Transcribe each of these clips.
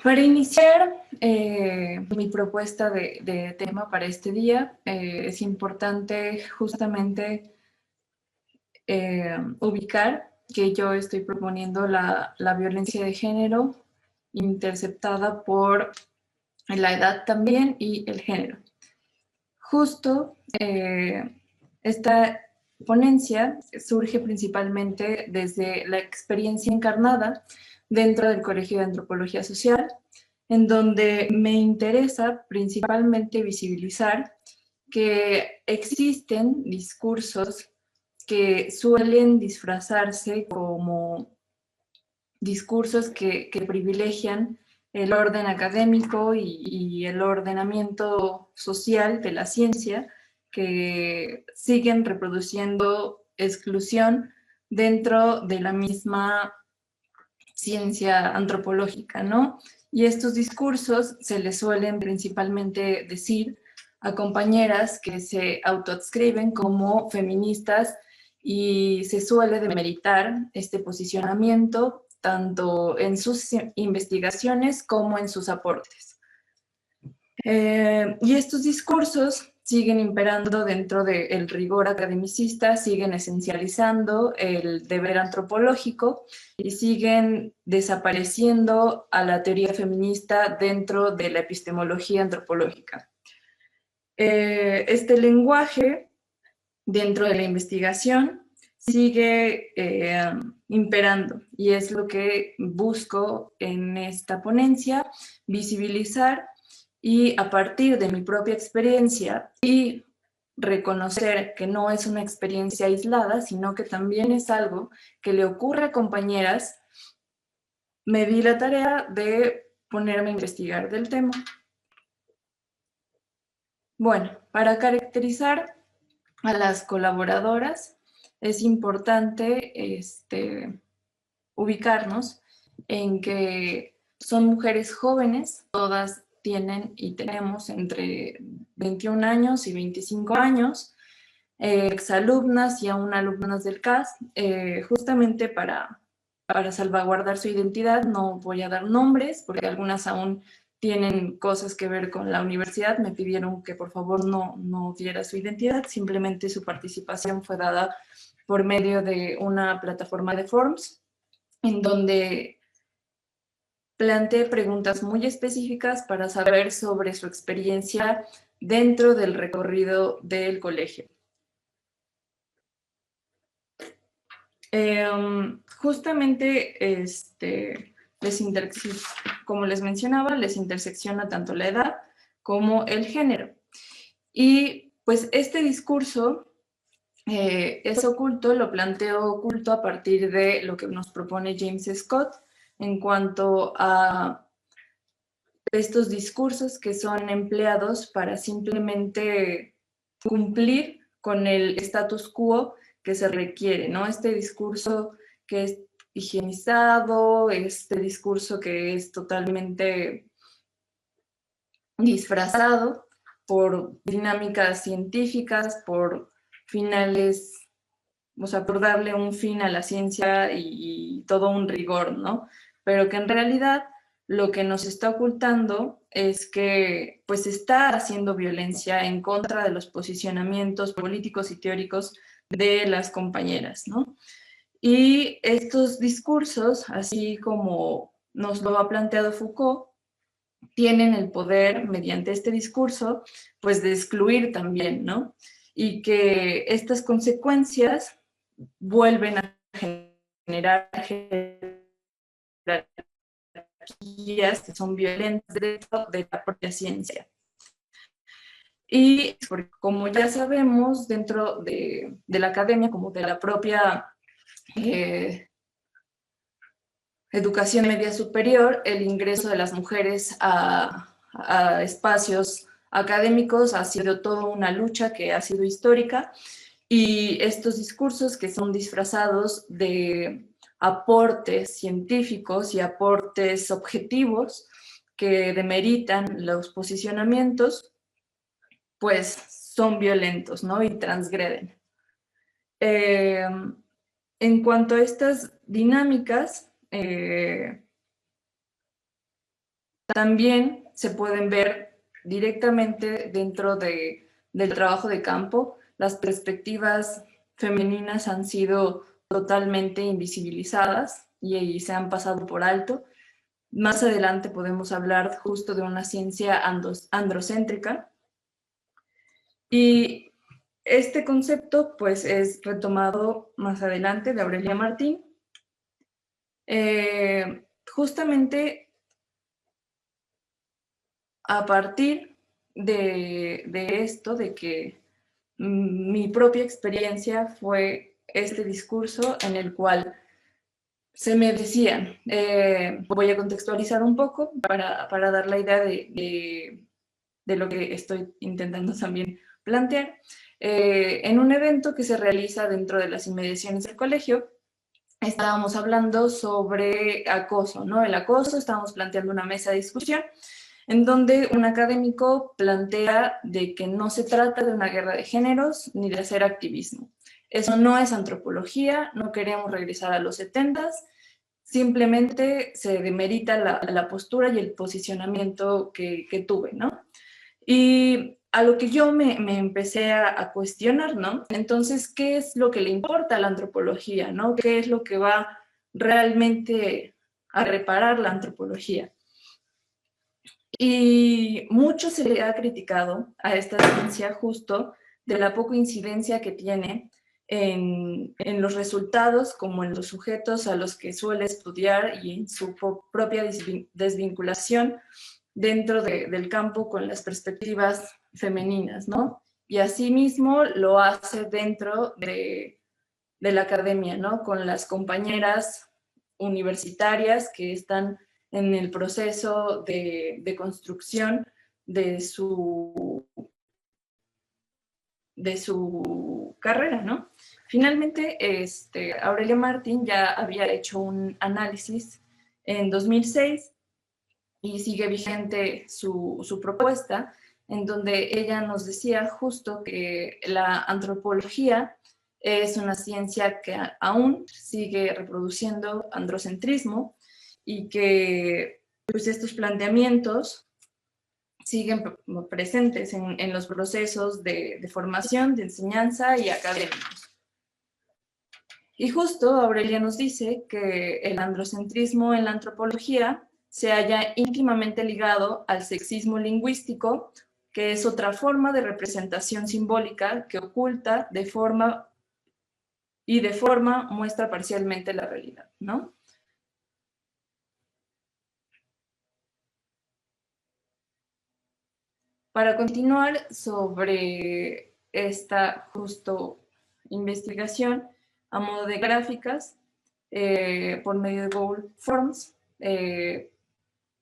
Para iniciar mi propuesta de tema para este día, es importante justamente ubicar que yo estoy proponiendo la violencia de género interceptada por la edad también y el género. Justo esta ponencia surge principalmente desde la experiencia encarnada dentro del Colegio de Antropología Social, en donde me interesa principalmente visibilizar que existen discursos que suelen disfrazarse como discursos que privilegian el orden académico y el ordenamiento social de la ciencia, que siguen reproduciendo exclusión dentro de la misma ciencia antropológica, ¿no? Y estos discursos se les suelen principalmente decir a compañeras que se autoadscriben como feministas y se suele demeritar este posicionamiento tanto en sus investigaciones como en sus aportes. Y estos discursos siguen imperando dentro del rigor academicista, siguen esencializando el deber antropológico y siguen desapareciendo a la teoría feminista dentro de la epistemología antropológica. Este lenguaje dentro de la investigación sigue imperando y es lo que busco en esta ponencia, visibilizar y a partir de mi propia experiencia y reconocer que no es una experiencia aislada, sino que también es algo que le ocurre a compañeras, me di la tarea de ponerme a investigar del tema. Bueno, para caracterizar a las colaboradoras es importante ubicarnos en que son mujeres jóvenes, todas tienen y tenemos entre 21 años y 25 años, exalumnas y aún alumnas del CAS, justamente para salvaguardar su identidad. No voy a dar nombres porque algunas aún tienen cosas que ver con la universidad. Me pidieron que por favor no diera su identidad, simplemente su participación fue dada por medio de una plataforma de forms en donde planteé preguntas muy específicas para saber sobre su experiencia dentro del recorrido del colegio. Justamente, como les mencionaba, les intersecciona tanto la edad como el género. Y pues este discurso es oculto, lo planteo oculto a partir de lo que nos propone James Scott en cuanto a estos discursos que son empleados para simplemente cumplir con el status quo que se requiere, ¿no? Este discurso que es higienizado, este discurso que es totalmente disfrazado por dinámicas científicas, por finales, o sea, por darle un fin a la ciencia y todo un rigor, ¿no? Pero que en realidad lo que nos está ocultando es que pues está haciendo violencia en contra de los posicionamientos políticos y teóricos de las compañeras, ¿no? Y estos discursos, así como nos lo ha planteado Foucault, tienen el poder, mediante este discurso, pues de excluir también, ¿no? Y que estas consecuencias vuelven a generar jerarquías que son violentas dentro de la propia ciencia. Y como ya sabemos, dentro de la academia, como de la propia educación media superior, el ingreso de las mujeres a espacios académicos ha sido toda una lucha que ha sido histórica, y estos discursos que son disfrazados de aportes científicos y aportes objetivos que demeritan los posicionamientos, pues son violentos, ¿no? Y transgreden. En cuanto a estas dinámicas, también se pueden ver directamente dentro del trabajo de campo. Las perspectivas femeninas han sido totalmente invisibilizadas y se han pasado por alto. Más adelante podemos hablar justo de una ciencia androcéntrica. Y este concepto pues es retomado más adelante de Aurelia Martín. Justamente a partir de esto, de que mi propia experiencia fue este discurso en el cual se me decían, voy a contextualizar un poco para dar la idea de lo que estoy intentando también plantear. En un evento que se realiza dentro de las inmediaciones del colegio, estábamos hablando sobre acoso, ¿no? El acoso, estábamos planteando una mesa de discusión en donde un académico plantea de que no se trata de una guerra de géneros ni de hacer activismo. Eso no es antropología, no queremos regresar a los 70s, simplemente se demerita la postura y el posicionamiento que tuve, ¿no? Y a lo que yo me empecé a cuestionar, ¿no? Entonces, ¿qué es lo que le importa a la antropología, ¿no? ¿Qué es lo que va realmente a reparar la antropología? Y mucho se le ha criticado a esta ciencia justo de la poca incidencia que tiene en los resultados como en los sujetos a los que suele estudiar y en su propia desvinculación dentro del campo con las perspectivas femeninas, ¿no? Y asimismo lo hace dentro de la academia, ¿no? Con las compañeras universitarias que están en el proceso de construcción de su carrera, ¿no? Finalmente, Aurelia Martín ya había hecho un análisis en 2006 y sigue vigente su propuesta, en donde ella nos decía justo que la antropología es una ciencia que aún sigue reproduciendo androcentrismo y que pues, estos planteamientos siguen presentes en los procesos de formación, de enseñanza y académicos. Y justo Aurelia nos dice que el androcentrismo en la antropología se halla íntimamente ligado al sexismo lingüístico, que es otra forma de representación simbólica que oculta de forma muestra parcialmente la realidad, ¿no? Para continuar sobre esta justo investigación a modo de gráficas, por medio de Google Forms,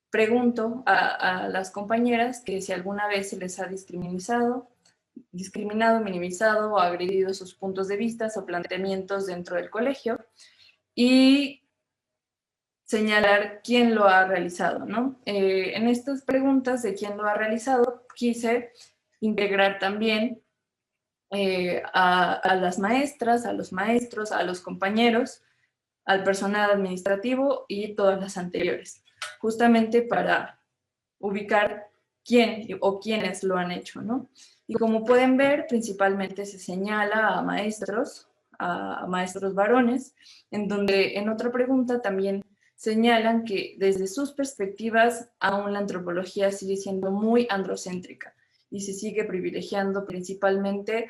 pregunto a las compañeras que si alguna vez se les ha discriminado, minimizado o agredido sus puntos de vista o planteamientos dentro del colegio y señalar quién lo ha realizado, ¿no? En estas preguntas de quién lo ha realizado, quise integrar también a las maestras, a los maestros, a los compañeros, al personal administrativo y todas las anteriores, justamente para ubicar quién o quiénes lo han hecho, ¿no? Y como pueden ver, principalmente se señala a maestros varones, en donde en otra pregunta también señalan que desde sus perspectivas aún la antropología sigue siendo muy androcéntrica y se sigue privilegiando principalmente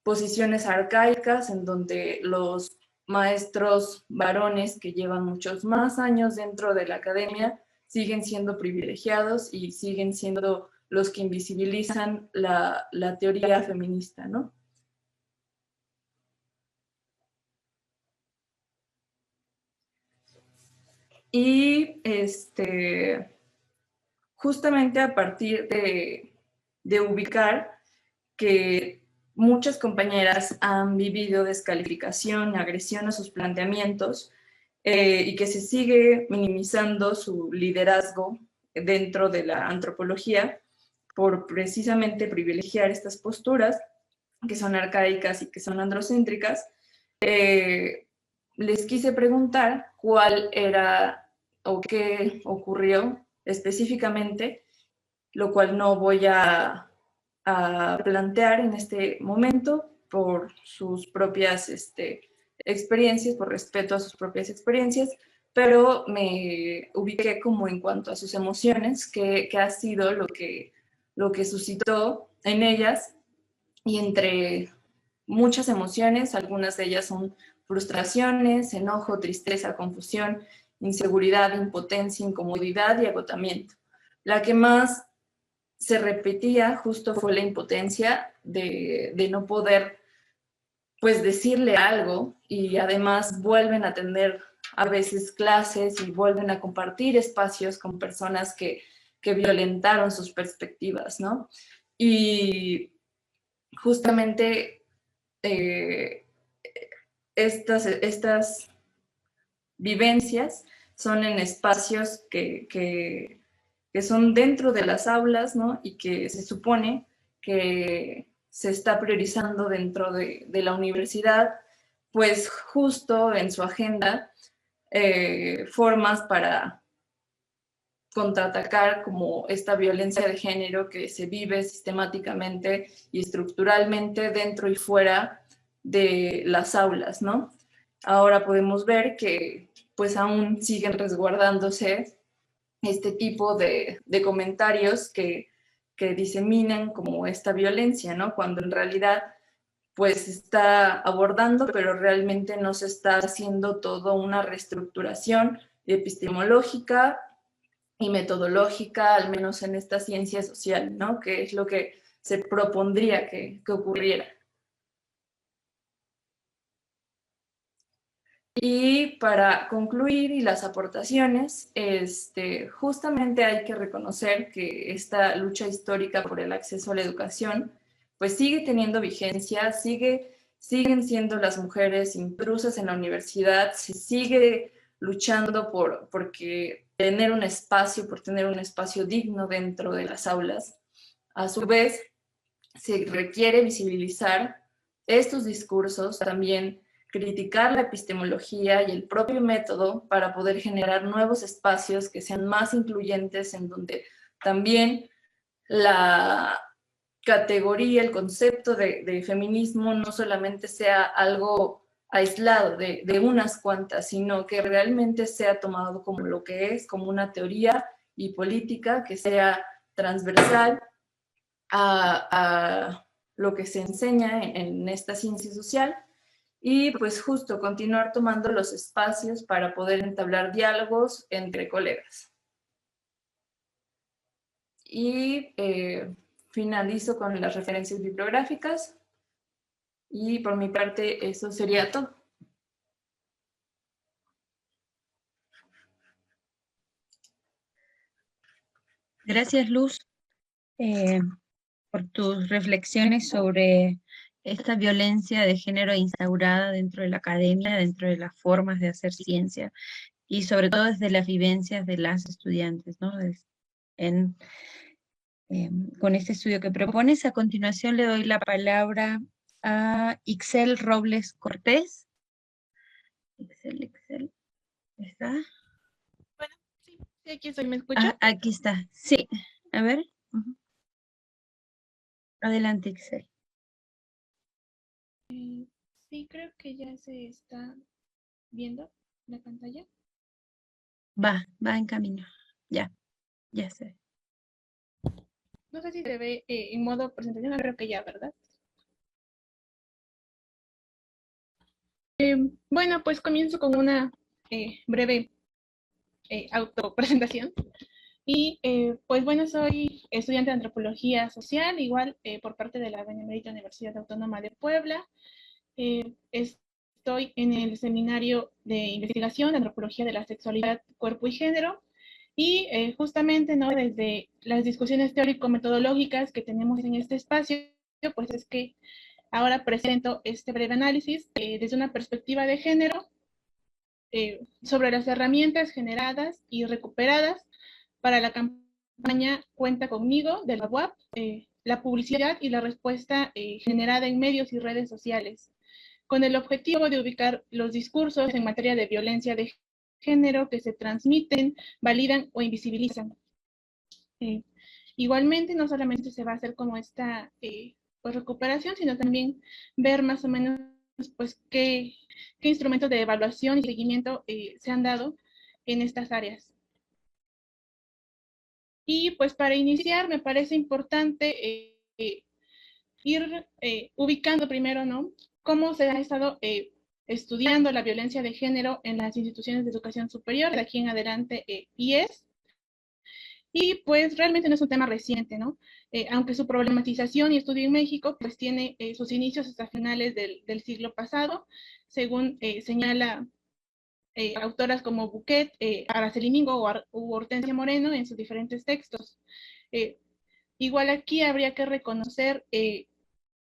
posiciones arcaicas en donde los maestros varones que llevan muchos más años dentro de la academia siguen siendo privilegiados y siguen siendo los que invisibilizan la teoría feminista, ¿no? Y justamente a partir de ubicar que muchas compañeras han vivido descalificación, agresión a sus planteamientos y que se sigue minimizando su liderazgo dentro de la antropología por precisamente privilegiar estas posturas que son arcaicas y que son androcéntricas, les quise preguntar cuál era o qué ocurrió específicamente, lo cual no voy a plantear en este momento por sus propias experiencias, por respeto a sus propias experiencias, pero me ubiqué como en cuanto a sus emociones, que ha sido lo que suscitó en ellas, y entre muchas emociones, algunas de ellas son frustraciones, enojo, tristeza, confusión, inseguridad, impotencia, incomodidad y agotamiento. La que más se repetía justo fue la impotencia de no poder pues decirle algo, y además vuelven a tener a veces clases y vuelven a compartir espacios con personas que violentaron sus perspectivas, ¿no? Y justamente estas vivencias son en espacios que son dentro de las aulas, ¿no? Y que se supone que se está priorizando dentro de la universidad, pues justo en su agenda, formas para contraatacar como esta violencia de género que se vive sistemáticamente y estructuralmente dentro y fuera de las aulas, ¿no? Ahora podemos ver que pues aún siguen resguardándose este tipo de comentarios que diseminan como esta violencia, ¿no? Cuando en realidad pues se está abordando, pero realmente no se está haciendo toda una reestructuración epistemológica y metodológica, al menos en esta ciencia social, ¿no? Que es lo que se propondría que ocurriera. Y para concluir, y las aportaciones, justamente hay que reconocer que esta lucha histórica por el acceso a la educación, pues sigue teniendo vigencia, siguen siendo las mujeres intrusas en la universidad, se sigue luchando porque por tener un espacio digno dentro de las aulas. A su vez, se requiere visibilizar estos discursos, también criticar la epistemología y el propio método para poder generar nuevos espacios que sean más incluyentes, en donde también la categoría, el concepto de feminismo no solamente sea algo aislado de unas cuantas, sino que realmente sea tomado como lo que es, como una teoría y política que sea transversal a lo que se enseña en esta ciencia social, y pues justo continuar tomando los espacios para poder entablar diálogos entre colegas. Y finalizo con las referencias bibliográficas, y por mi parte eso sería todo. Gracias, Luz, por tus reflexiones sobre esta violencia de género instaurada dentro de la academia, dentro de las formas de hacer ciencia, y sobre todo desde las vivencias de las estudiantes, ¿no? En, con este estudio que propones. A continuación le doy la palabra a Ixel Robles Cortés. Ixel, ¿está? Bueno, sí, aquí estoy, ¿me escucha? Aquí está, sí. A ver. Adelante, Ixel. Sí, creo que ya se está viendo la pantalla. Va en camino. Ya sé. No sé si se ve en modo presentación, creo que ya, ¿verdad? Bueno, pues comienzo con una breve autopresentación. Y pues bueno, soy estudiante de Antropología Social, igual por parte de la Benemérita Universidad Autónoma de Puebla. Estoy en el seminario de investigación de Antropología de la Sexualidad, Cuerpo y Género. Y justamente, ¿no?, desde las discusiones teórico-metodológicas que tenemos en este espacio, pues es que ahora presento este breve análisis desde una perspectiva de género sobre las herramientas generadas y recuperadas para la campaña Cuenta Conmigo de la UAP, la publicidad y la respuesta generada en medios y redes sociales, con el objetivo de ubicar los discursos en materia de violencia de género que se transmiten, validan o invisibilizan, Igualmente, no solamente se va a hacer como esta pues, recuperación, sino también ver más o menos pues, qué instrumentos de evaluación y seguimiento se han dado en estas áreas. Y pues para iniciar me parece importante ir ubicando primero, ¿no? Cómo se ha estado estudiando la violencia de género en las instituciones de educación superior, de aquí en adelante IES. Y pues realmente no es un tema reciente, ¿no? Aunque su problematización y estudio en México pues tiene sus inicios hasta finales del siglo pasado, según señala autoras como Buquet, Araceli Mingo u Hortensia Moreno en sus diferentes textos. Igual aquí habría que reconocer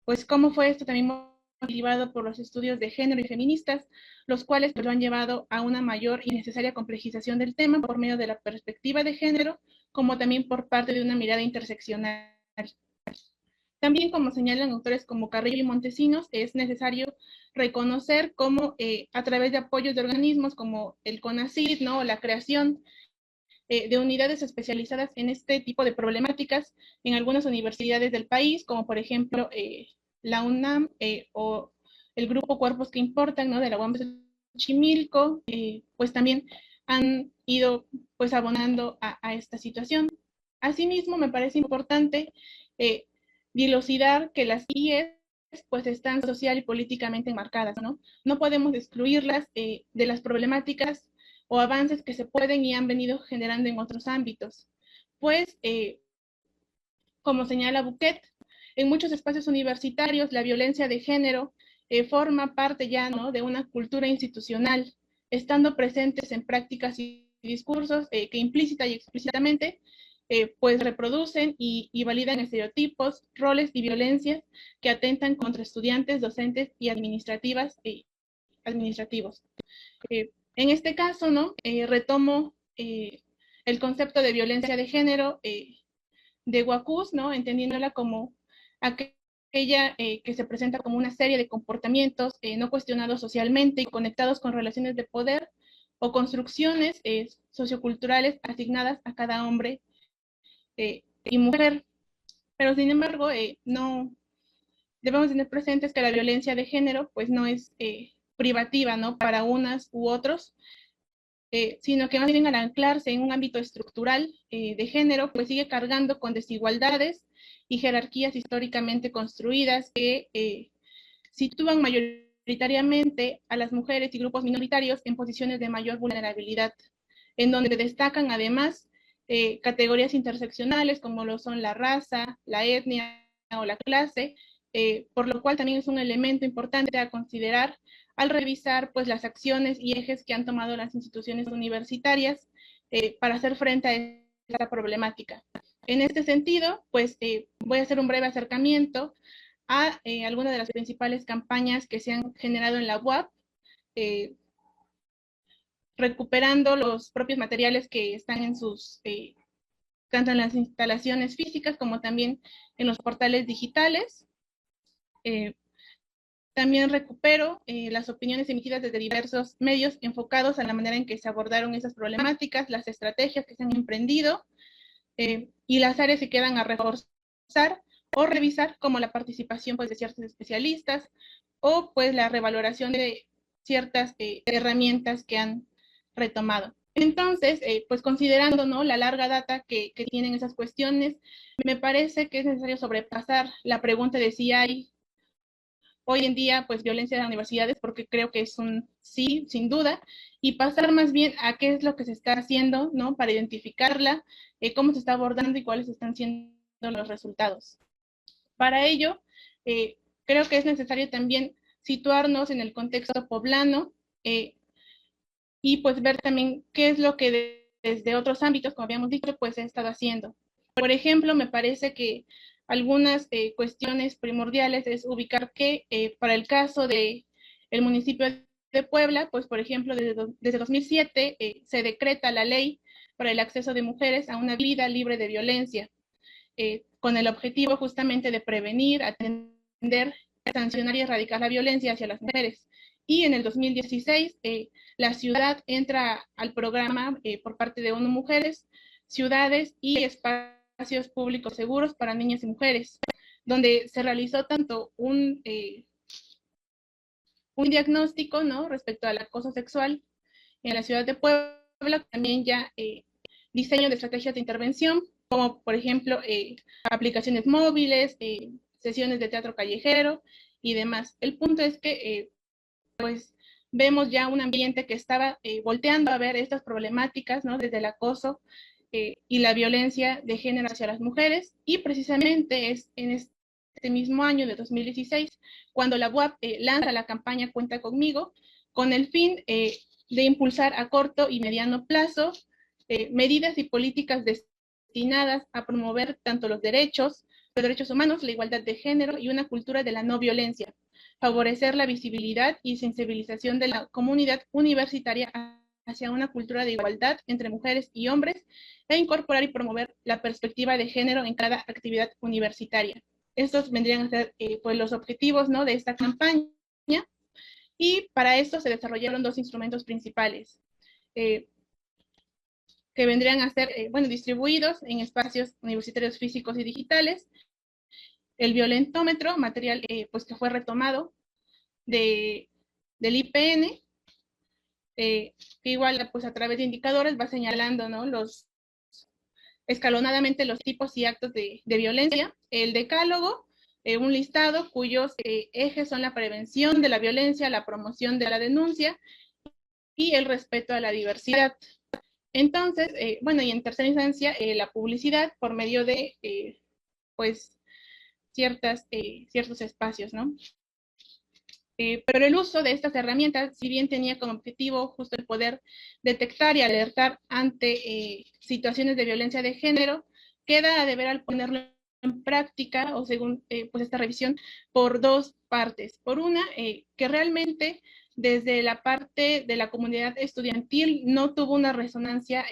pues cómo fue esto también motivado por los estudios de género y feministas, los cuales pues, lo han llevado a una mayor y necesaria complejización del tema por medio de la perspectiva de género, como también por parte de una mirada interseccional. También, como señalan autores como Carrillo y Montesinos, es necesario reconocer cómo a través de apoyos de organismos como el CONACYT, ¿no? O la creación de unidades especializadas en este tipo de problemáticas en algunas universidades del país, como por ejemplo la UNAM o el grupo Cuerpos que Importan, ¿no? De la UAM Xochimilco, pues también han ido pues abonando a esta situación. Asimismo, me parece importante eh, dilucidar que las IES pues están social y políticamente enmarcadas, ¿no? No podemos excluirlas de las problemáticas o avances que se pueden y han venido generando en otros ámbitos. Pues, como señala Buquet, en muchos espacios universitarios la violencia de género forma parte ya, ¿no? De una cultura institucional, estando presentes en prácticas y discursos que implícita y explícitamente pues reproducen y validan estereotipos, roles y violencias que atentan contra estudiantes, docentes y administrativos. En este caso, ¿no? Retomo el concepto de violencia de género de Guacús, ¿no? Entendiéndola como aquella que se presenta como una serie de comportamientos no cuestionados socialmente y conectados con relaciones de poder o construcciones socioculturales asignadas a cada hombre y mujer. Pero sin embargo, no debemos tener presentes que la violencia de género pues no es privativa, ¿no? Para unas u otros, sino que más bien al anclarse en un ámbito estructural de género, pues sigue cargando con desigualdades y jerarquías históricamente construidas que sitúan mayoritariamente a las mujeres y grupos minoritarios en posiciones de mayor vulnerabilidad, en donde destacan además categorías interseccionales como lo son la raza, la etnia o la clase, por lo cual también es un elemento importante a considerar al revisar pues, las acciones y ejes que han tomado las instituciones universitarias para hacer frente a esta problemática. En este sentido, pues voy a hacer un breve acercamiento a algunas de las principales campañas que se han generado en la UAP, recuperando los propios materiales que están en sus, tanto en las instalaciones físicas como también en los portales digitales. También recupero las opiniones emitidas desde diversos medios enfocados a la manera en que se abordaron esas problemáticas, las estrategias que se han emprendido y las áreas que quedan a reforzar o revisar, como la participación pues, de ciertos especialistas o pues la revaloración de ciertas herramientas que han retomado. Entonces, pues considerando ¿no? la larga data que tienen esas cuestiones, me parece que es necesario sobrepasar la pregunta de si hay hoy en día pues violencia en las universidades, porque creo que es un sí, sin duda, y pasar más bien a qué es lo que se está haciendo, ¿no? Para identificarla, cómo se está abordando y cuáles están siendo los resultados. Para ello, creo que es necesario también situarnos en el contexto poblano y pues ver también qué es lo que desde otros ámbitos, como habíamos dicho, pues se ha estado haciendo. Por ejemplo, me parece que algunas cuestiones primordiales es ubicar que para el caso del municipio de Puebla, pues por ejemplo, desde 2007 se decreta la ley para el acceso de mujeres a una vida libre de violencia, con el objetivo justamente de prevenir, atender, sancionar y erradicar la violencia hacia las mujeres. Y en el 2016, la ciudad entra al programa por parte de ONU Mujeres, Ciudades y Espacios espacios públicos seguros para niñas y mujeres, donde se realizó tanto un diagnóstico, ¿no?, respecto al acoso sexual en la ciudad de Puebla, también ya diseño de estrategias de intervención, como por ejemplo aplicaciones móviles, sesiones de teatro callejero y demás. El punto es que pues vemos ya un ambiente que estaba volteando a ver estas problemáticas, ¿no?, desde el acoso y la violencia de género hacia las mujeres, y precisamente es en este mismo año de 2016 cuando la UAP lanza la campaña Cuenta Conmigo, con el fin de impulsar a corto y mediano plazo medidas y políticas destinadas a promover tanto los derechos humanos, la igualdad de género y una cultura de la no violencia, favorecer la visibilidad y sensibilización de la comunidad universitaria hacia una cultura de igualdad entre mujeres y hombres, e incorporar y promover la perspectiva de género en cada actividad universitaria. Estos vendrían a ser pues los objetivos, ¿no?, de esta campaña, y para esto se desarrollaron dos instrumentos principales, que vendrían a ser bueno, distribuidos en espacios universitarios físicos y digitales. El violentómetro, material pues que fue retomado del IPN, que igual pues a través de indicadores va señalando, ¿no?, escalonadamente los tipos y actos de violencia. El decálogo, un listado cuyos ejes son la prevención de la violencia, la promoción de la denuncia y el respeto a la diversidad. Entonces, bueno, y en tercera instancia, la publicidad por medio de, pues, ciertos espacios, ¿no? Pero el uso de estas herramientas, si bien tenía como objetivo justo el poder detectar y alertar ante situaciones de violencia de género, queda a deber al ponerlo en práctica, o según pues esta revisión, por dos partes. Por una, que realmente desde la parte de la comunidad estudiantil no tuvo una resonancia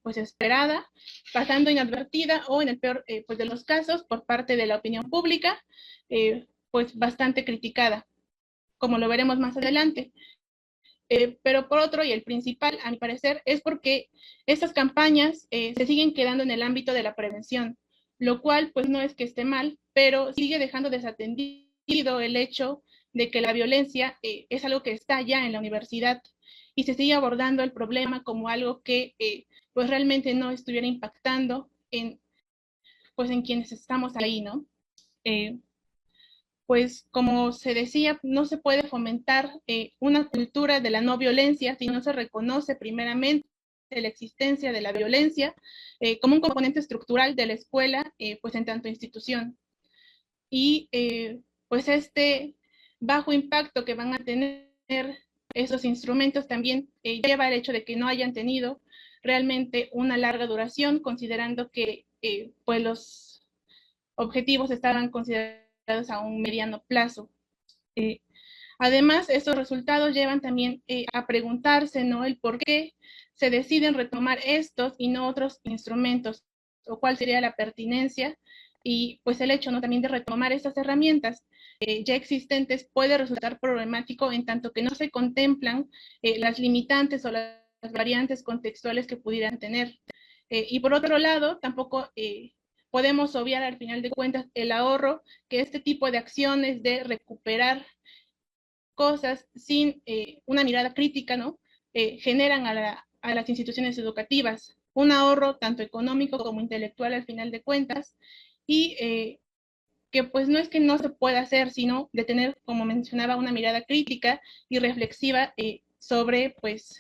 pues esperada, pasando inadvertida, o en el peor pues de los casos, por parte de la opinión pública, pues bastante criticada, como lo veremos más adelante. Pero por otro, y el principal, a mi parecer, es porque estas campañas se siguen quedando en el ámbito de la prevención, lo cual pues no es que esté mal, pero sigue dejando desatendido el hecho de que la violencia es algo que está ya en la universidad, y se sigue abordando el problema como algo que pues realmente no estuviera impactando pues en quienes estamos ahí, ¿no? Pues como se decía, no se puede fomentar una cultura de la no violencia si no se reconoce primeramente la existencia de la violencia como un componente estructural de la escuela, pues en tanto institución. Y pues este bajo impacto que van a tener esos instrumentos también lleva al hecho de que no hayan tenido realmente una larga duración, considerando que pues los objetivos estaban considerados a un mediano plazo. Además, estos resultados llevan también a preguntarse, ¿no?, el por qué se deciden retomar estos y no otros instrumentos, o cuál sería la pertinencia, y pues el hecho, ¿no?, también de retomar estas herramientas ya existentes puede resultar problemático en tanto que no se contemplan las limitantes o las variantes contextuales que pudieran tener. Y por otro lado, tampoco podemos obviar al final de cuentas el ahorro que este tipo de acciones de recuperar cosas sin una mirada crítica, ¿no?, generan a las instituciones educativas. Un ahorro tanto económico como intelectual al final de cuentas, y que pues no es que no se pueda hacer, sino de tener, como mencionaba, una mirada crítica y reflexiva sobre pues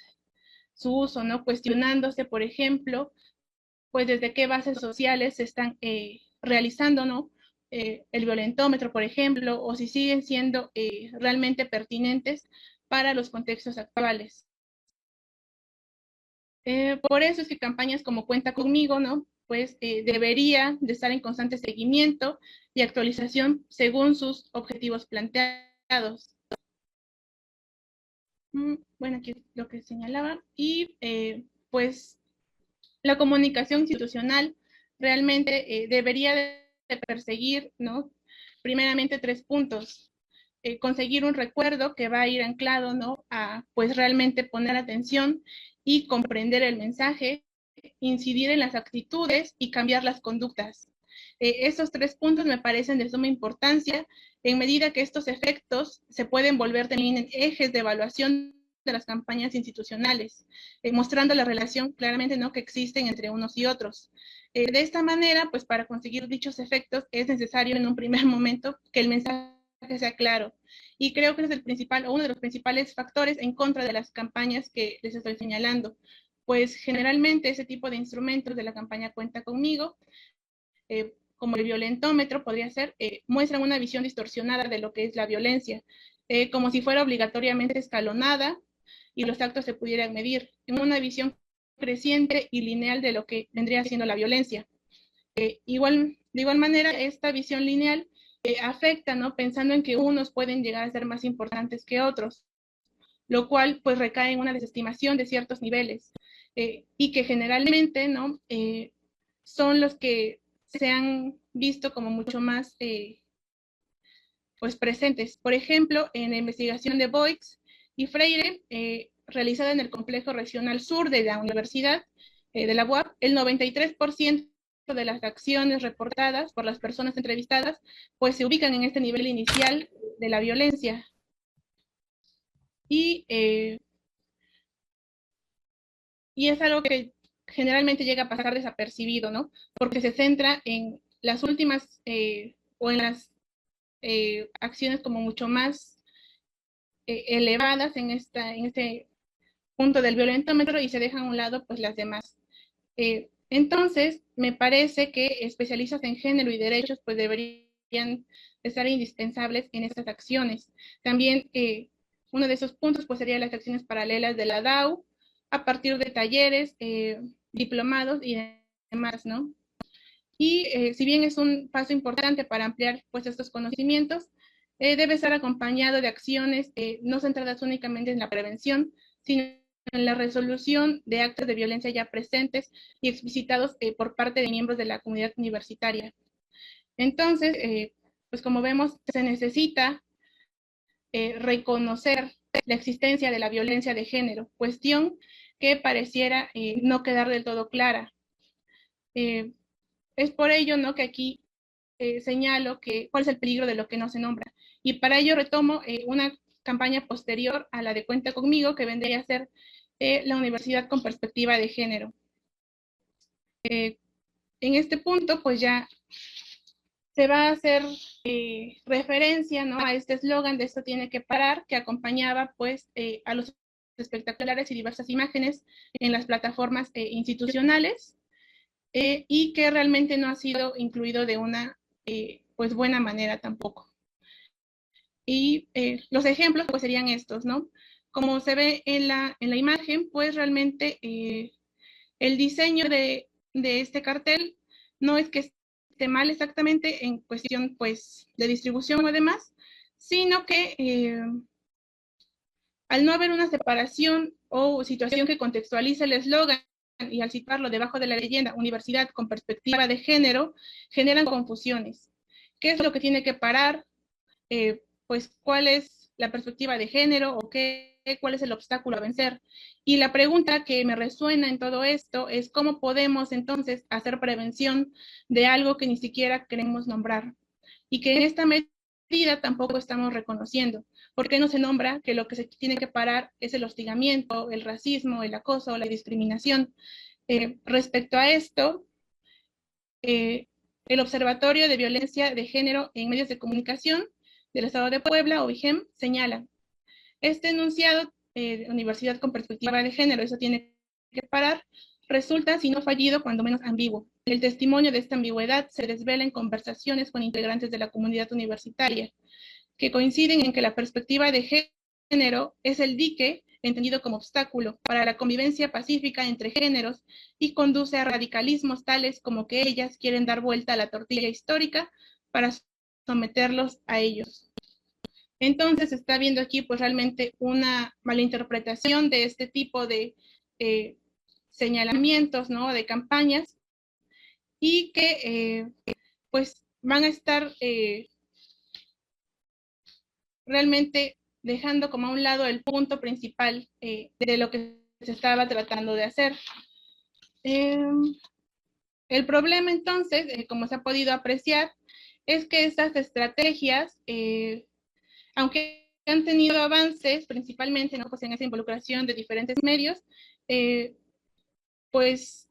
su uso, ¿no?, cuestionándose, por ejemplo, pues desde qué bases sociales se están realizando, ¿no?, el violentómetro, por ejemplo, o si siguen siendo realmente pertinentes para los contextos actuales. Por eso es que campañas como Cuenta Conmigo, ¿no?, pues debería de estar en constante seguimiento y actualización según sus objetivos planteados. Bueno, aquí es lo que señalaba. Y pues la comunicación institucional realmente debería de perseguir, ¿no?, primeramente 3 puntos. Conseguir un recuerdo que va a ir anclado, ¿no?, a pues realmente poner atención y comprender el mensaje incidir en las actitudes y cambiar las conductas. Esos 3 puntos me parecen de suma importancia en medida que estos efectos se pueden volver también en ejes de evaluación de las campañas institucionales, mostrando la relación claramente, ¿no?, que existen entre unos y otros. De esta manera, pues para conseguir dichos efectos es necesario en un primer momento que el mensaje sea claro. Y creo que es el principal, o uno de los principales factores en contra de las campañas que les estoy señalando. Pues generalmente ese tipo de instrumentos de la campaña Cuenta Conmigo, como el violentómetro podría ser, muestran una visión distorsionada de lo que es la violencia, como si fuera obligatoriamente escalonada y los actos se pudieran medir, en una visión creciente y lineal de lo que vendría siendo la violencia. De igual manera, esta visión lineal afecta, ¿no?, pensando en que unos pueden llegar a ser más importantes que otros, lo cual pues recae en una desestimación de ciertos niveles, y que generalmente, ¿no?, son los que se han visto como mucho más pues presentes. Por ejemplo, en la investigación de Boix y Freire, realizada en el Complejo Regional Sur de la Universidad de la UAP, el 93% de las acciones reportadas por las personas entrevistadas pues se ubican en este nivel inicial de la violencia. Y es algo que generalmente llega a pasar desapercibido, ¿no? Porque se centra en las últimas o en las acciones como mucho más elevadas en este punto del violentómetro y se dejan a un lado pues las demás. Entonces, me parece que especialistas en género y derechos pues deberían estar indispensables en estas acciones. También uno de esos puntos pues serían las acciones paralelas de la DAO a partir de talleres, diplomados y demás, ¿no? Y si bien es un paso importante para ampliar pues estos conocimientos, debe estar acompañado de acciones no centradas únicamente en la prevención, sino en la resolución de actos de violencia ya presentes y explicitados por parte de miembros de la comunidad universitaria. Entonces, pues como vemos, se necesita reconocer la existencia de la violencia de género, cuestión que pareciera no quedar del todo clara. Es por ello, ¿no?, que aquí señalo cuál es el peligro de lo que no se nombra. Y para ello retomo una campaña posterior a la de Cuenta Conmigo, que vendría a ser la Universidad con Perspectiva de Género. En este punto, pues ya se va a hacer referencia, ¿no?, a este eslogan de "esto tiene que parar", que acompañaba pues a los espectaculares y diversas imágenes en las plataformas institucionales, y que realmente no ha sido incluido de una pues buena manera tampoco. Y los ejemplos pues serían estos, ¿no? Como se ve en la imagen, pues realmente el diseño de este cartel no es que esté mal exactamente en cuestión pues de distribución o demás, sino que al no haber una separación o situación que contextualice el eslogan y al situarlo debajo de la leyenda "Universidad con Perspectiva de Género", generan confusiones. ¿Qué es lo que tiene que parar? Pues cuál es la perspectiva de género o cuál es el obstáculo a vencer. Y la pregunta que me resuena en todo esto es cómo podemos entonces hacer prevención de algo que ni siquiera queremos nombrar y que en esta medida tampoco estamos reconociendo. ¿Por qué no se nombra que lo que se tiene que parar es el hostigamiento, el racismo, el acoso, la discriminación? Respecto a esto, el Observatorio de Violencia de Género en Medios de Comunicación del Estado de Puebla, OVIGEM, señala: este enunciado de Universidad con Perspectiva de Género, eso tiene que parar, resulta, si no fallido, cuando menos ambiguo. El testimonio de esta ambigüedad se desvela en conversaciones con integrantes de la comunidad universitaria, que coinciden en que la perspectiva de género es el dique entendido como obstáculo para la convivencia pacífica entre géneros y conduce a radicalismos tales como que ellas quieren dar vuelta a la tortilla histórica para someterlos a ellos. Entonces, se está viendo aquí pues realmente una malinterpretación de este tipo de señalamientos, ¿no?, de campañas, y que pues van a estar realmente dejando como a un lado el punto principal de lo que se estaba tratando de hacer. El problema entonces, como se ha podido apreciar, es que estas estrategias, aunque han tenido avances, principalmente, ¿no?, pues en esa involucración de diferentes medios, pues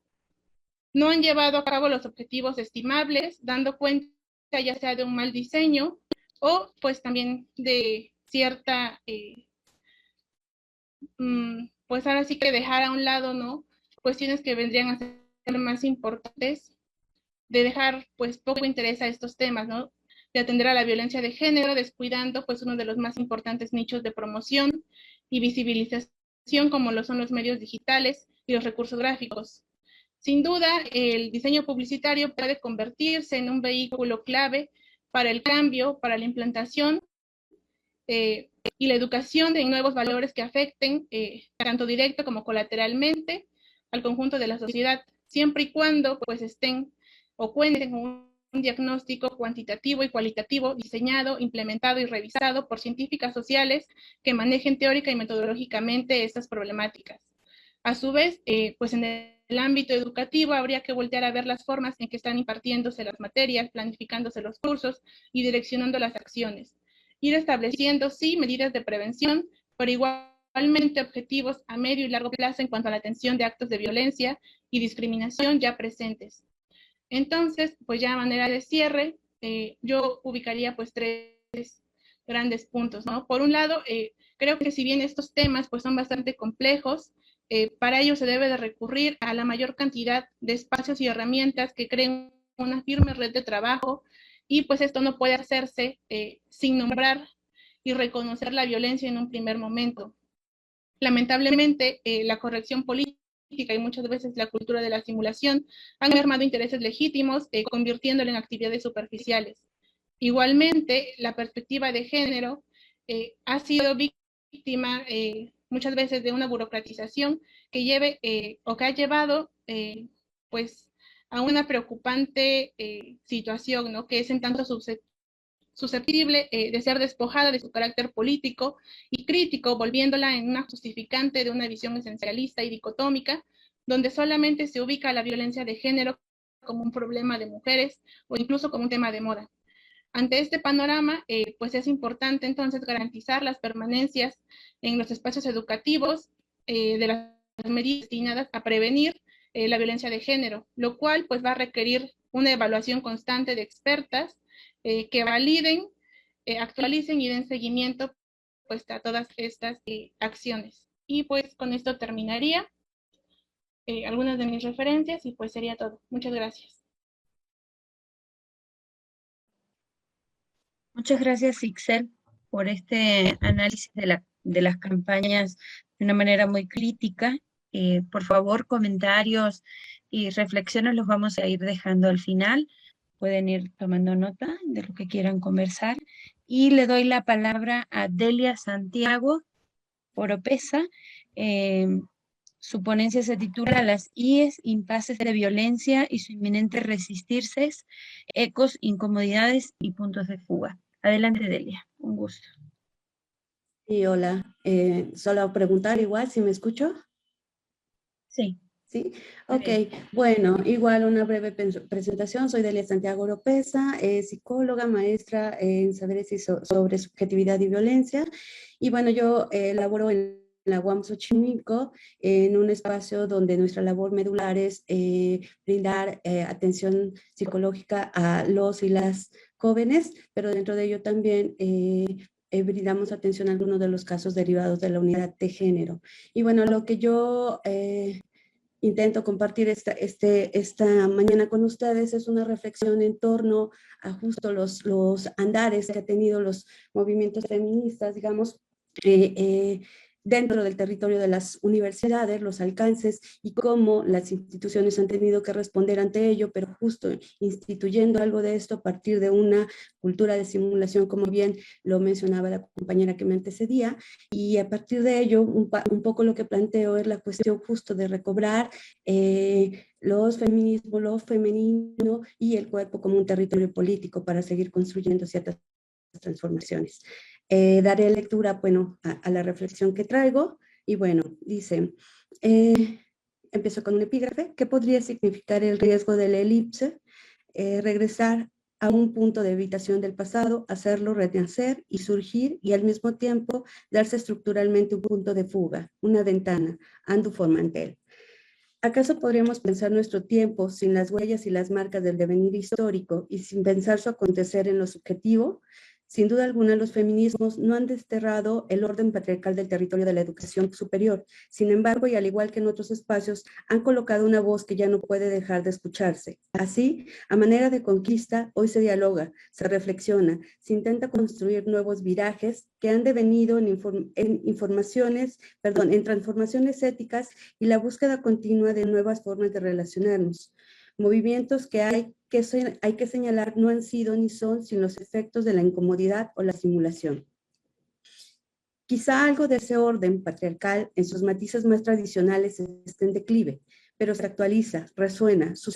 no han llevado a cabo los objetivos estimables, dando cuenta ya sea de un mal diseño o pues también de cierta, pues ahora sí que dejar a un lado, ¿no?, cuestiones que vendrían a ser más importantes, de dejar pues poco interés a estos temas, ¿no?, de atender a la violencia de género, descuidando pues uno de los más importantes nichos de promoción y visibilización, como lo son los medios digitales y los recursos gráficos. Sin duda, el diseño publicitario puede convertirse en un vehículo clave para el cambio, para la implantación y la educación de nuevos valores que afecten tanto directo como colateralmente al conjunto de la sociedad, siempre y cuando pues estén o cuenten con un diagnóstico cuantitativo y cualitativo diseñado, implementado y revisado por científicas sociales que manejen teórica y metodológicamente estas problemáticas. A su vez, pues en el ámbito educativo habría que voltear a ver las formas en que están impartiéndose las materias, planificándose los cursos y direccionando las acciones. Ir estableciendo, sí, medidas de prevención, pero igualmente objetivos a medio y largo plazo en cuanto a la atención de actos de violencia y discriminación ya presentes. Entonces, pues ya a manera de cierre, yo ubicaría pues tres grandes puntos, ¿no? Por un lado, creo que si bien estos temas pues son bastante complejos, para ello se debe de recurrir a la mayor cantidad de espacios y herramientas que creen una firme red de trabajo, y pues esto no puede hacerse sin nombrar y reconocer la violencia en un primer momento. Lamentablemente, la corrección política y muchas veces la cultura de la simulación han mermado intereses legítimos, convirtiéndolo en actividades superficiales. Igualmente, la perspectiva de género ha sido víctima muchas veces de una burocratización que lleve o que ha llevado pues a una preocupante situación, ¿no?, que es en tanto susceptible de ser despojada de su carácter político y crítico, volviéndola en una justificante de una visión esencialista y dicotómica, donde solamente se ubica la violencia de género como un problema de mujeres o incluso como un tema de moda. Ante este panorama, pues es importante entonces garantizar las permanencias en los espacios educativos de las medidas destinadas a prevenir la violencia de género, lo cual pues va a requerir una evaluación constante de expertas que validen, actualicen y den seguimiento pues a todas estas acciones. Y pues con esto terminaría algunas de mis referencias y pues sería todo. Muchas gracias. Muchas gracias, Ixel, por este análisis de las campañas de una manera muy crítica. Por favor, comentarios y reflexiones los vamos a ir dejando al final. Pueden ir tomando nota de lo que quieran conversar. Y le doy la palabra a Delia Santiago Oropesa. Su ponencia se titula Las IES, impases de violencia y su inminente resistirse, ecos, incomodidades y puntos de fuga. Adelante, Delia, un gusto. Sí, hola. Solo preguntar igual si me escucho. Sí. Sí, ok. Bueno, igual una breve presentación. Soy Delia Santiago Oropesa, psicóloga, maestra en saberes sobre subjetividad y violencia. Y bueno, yo laboro en la UAM Xochimilco, en un espacio donde nuestra labor medular es brindar atención psicológica a los y las jóvenes, pero dentro de ello también brindamos atención a algunos de los casos derivados de la unidad de género. Y bueno, lo que yo intento compartir esta mañana con ustedes es una reflexión en torno a justo los andares que han tenido los movimientos feministas, digamos, dentro del territorio de las universidades, los alcances y cómo las instituciones han tenido que responder ante ello, pero justo instituyendo algo de esto a partir de una cultura de simulación, como bien lo mencionaba la compañera que me antecedía, y a partir de ello un poco lo que planteo es la cuestión justo de recobrar los feminismos, lo femenino y el cuerpo como un territorio político para seguir construyendo ciertas transformaciones. Daré lectura, bueno, a la reflexión que traigo, y bueno, dice, empiezo con un epígrafe. ¿Qué podría significar el riesgo de la elipse? Regresar a un punto de evitación del pasado, hacerlo renacer y surgir, y al mismo tiempo darse estructuralmente un punto de fuga, una ventana, andu formantel. ¿Acaso podríamos pensar nuestro tiempo sin las huellas y las marcas del devenir histórico y sin pensar su acontecer en lo subjetivo? Sin duda alguna, los feminismos no han desterrado el orden patriarcal del territorio de la educación superior. Sin embargo, y al igual que en otros espacios, han colocado una voz que ya no puede dejar de escucharse. Así, a manera de conquista, hoy se dialoga, se reflexiona, se intenta construir nuevos virajes que han devenido en transformaciones éticas y la búsqueda continua de nuevas formas de relacionarnos. Movimientos que hay que señalar no han sido ni son sin los efectos de la incomodidad o la simulación. Quizá algo de ese orden patriarcal en sus matices más tradicionales esté en declive, pero se actualiza, resuena en su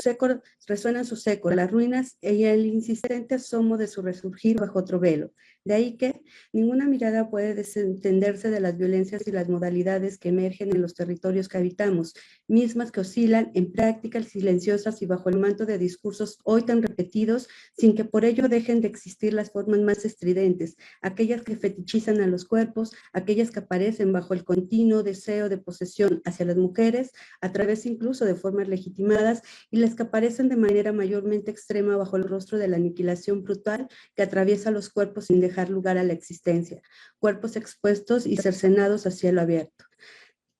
seco las ruinas y el insistente asomo de su resurgir bajo otro velo. De ahí que ninguna mirada puede desentenderse de las violencias y las modalidades que emergen en los territorios que habitamos, mismas que oscilan en prácticas silenciosas y bajo el manto de discursos hoy tan repetidos, sin que por ello dejen de existir las formas más estridentes, aquellas que fetichizan a los cuerpos, aquellas que aparecen bajo el continuo deseo de posesión hacia las mujeres, a través incluso de formas legitimadas, y las que aparecen de manera mayormente extrema bajo el rostro de la aniquilación brutal que atraviesa los cuerpos sin dejar lugar a la existencia, cuerpos expuestos y cercenados a cielo abierto.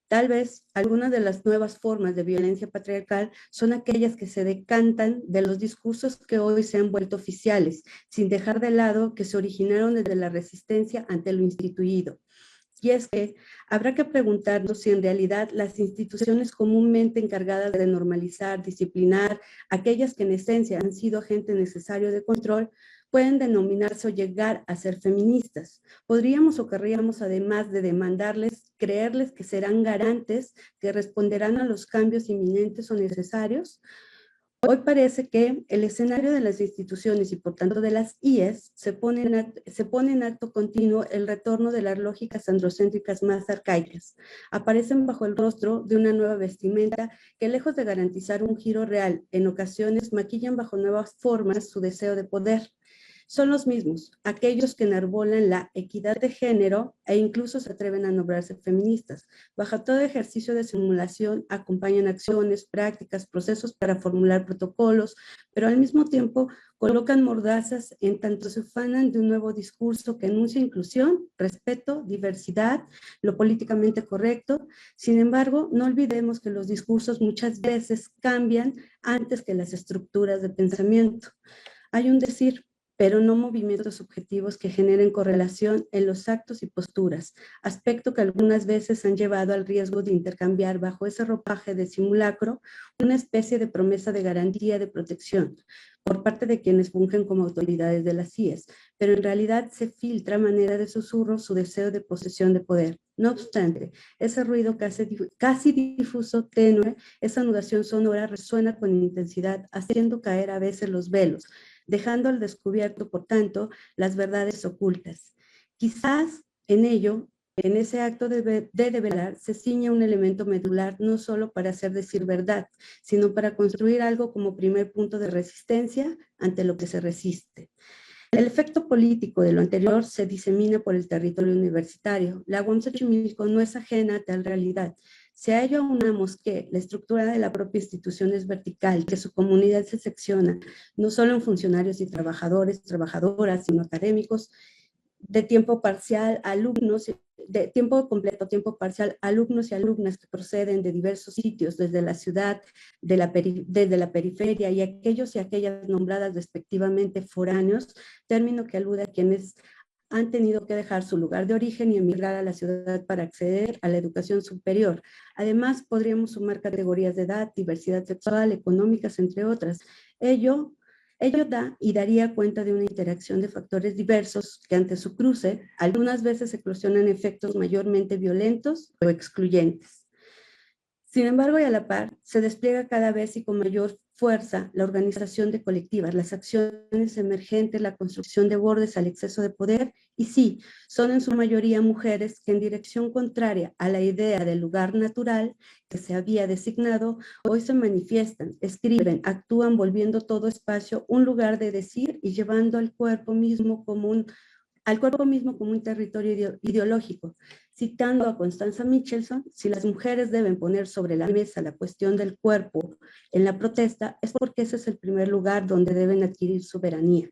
Tal vez algunas de las nuevas formas de violencia patriarcal son aquellas que se decantan de los discursos que hoy se han vuelto oficiales, sin dejar de lado que se originaron desde la resistencia ante lo instituido. Y es que habrá que preguntarnos si en realidad las instituciones comúnmente encargadas de normalizar, disciplinar, aquellas que en esencia han sido agente necesario de control, pueden denominarse o llegar a ser feministas. Podríamos o querríamos, además de demandarles, creerles que serán garantes, que responderán a los cambios inminentes o necesarios. Hoy parece que el escenario de las instituciones y por tanto de las IES se pone en acto continuo el retorno de las lógicas androcéntricas más arcaicas. Aparecen bajo el rostro de una nueva vestimenta que, lejos de garantizar un giro real, en ocasiones maquillan bajo nuevas formas su deseo de poder. Son los mismos, aquellos que enarbolan la equidad de género e incluso se atreven a nombrarse feministas. Bajo todo ejercicio de simulación acompañan acciones, prácticas, procesos para formular protocolos, pero al mismo tiempo colocan mordazas en tanto se ufanan de un nuevo discurso que enuncia inclusión, respeto, diversidad, lo políticamente correcto. Sin embargo, no olvidemos que los discursos muchas veces cambian antes que las estructuras de pensamiento. Hay un decir, pero no movimientos subjetivos que generen correlación en los actos y posturas, aspecto que algunas veces han llevado al riesgo de intercambiar bajo ese ropaje de simulacro una especie de promesa de garantía de protección por parte de quienes fungen como autoridades de las IES, pero en realidad se filtra a manera de susurro su deseo de posesión de poder. No obstante, ese ruido casi difuso, tenue, esa anudación sonora resuena con intensidad, haciendo caer a veces los velos, dejando al descubierto, por tanto, las verdades ocultas. Quizás en ello, en ese acto de develar, se ciña un elemento medular no solo para hacer decir verdad, sino para construir algo como primer punto de resistencia ante lo que se resiste. El efecto político de lo anterior se disemina por el territorio universitario. La UAM Xochimilco no es ajena a tal realidad. Si a ello aunamos que la estructura de la propia institución es vertical, que su comunidad se secciona, no solo en funcionarios y trabajadores, trabajadoras, sino académicos, de tiempo parcial, alumnos, de tiempo completo, tiempo parcial, alumnos y alumnas que proceden de diversos sitios, desde la ciudad, desde la periferia, y aquellos y aquellas nombradas respectivamente foráneos, término que alude a quienes han tenido que dejar su lugar de origen y emigrar a la ciudad para acceder a la educación superior. Además, podríamos sumar categorías de edad, diversidad sexual, económicas, entre otras. Ello da y daría cuenta de una interacción de factores diversos que ante su cruce algunas veces eclosionan efectos mayormente violentos o excluyentes. Sin embargo, y a la par, se despliega cada vez y con mayor fuerza la organización de colectivas, las acciones emergentes, la construcción de bordes al exceso de poder, y sí, son en su mayoría mujeres que en dirección contraria a la idea del lugar natural que se había designado, hoy se manifiestan, escriben, actúan, volviendo todo espacio un lugar de decir y llevando al cuerpo mismo como un territorio ideológico. Citando a Constanza Michelson, si las mujeres deben poner sobre la mesa la cuestión del cuerpo en la protesta, es porque ese es el primer lugar donde deben adquirir soberanía.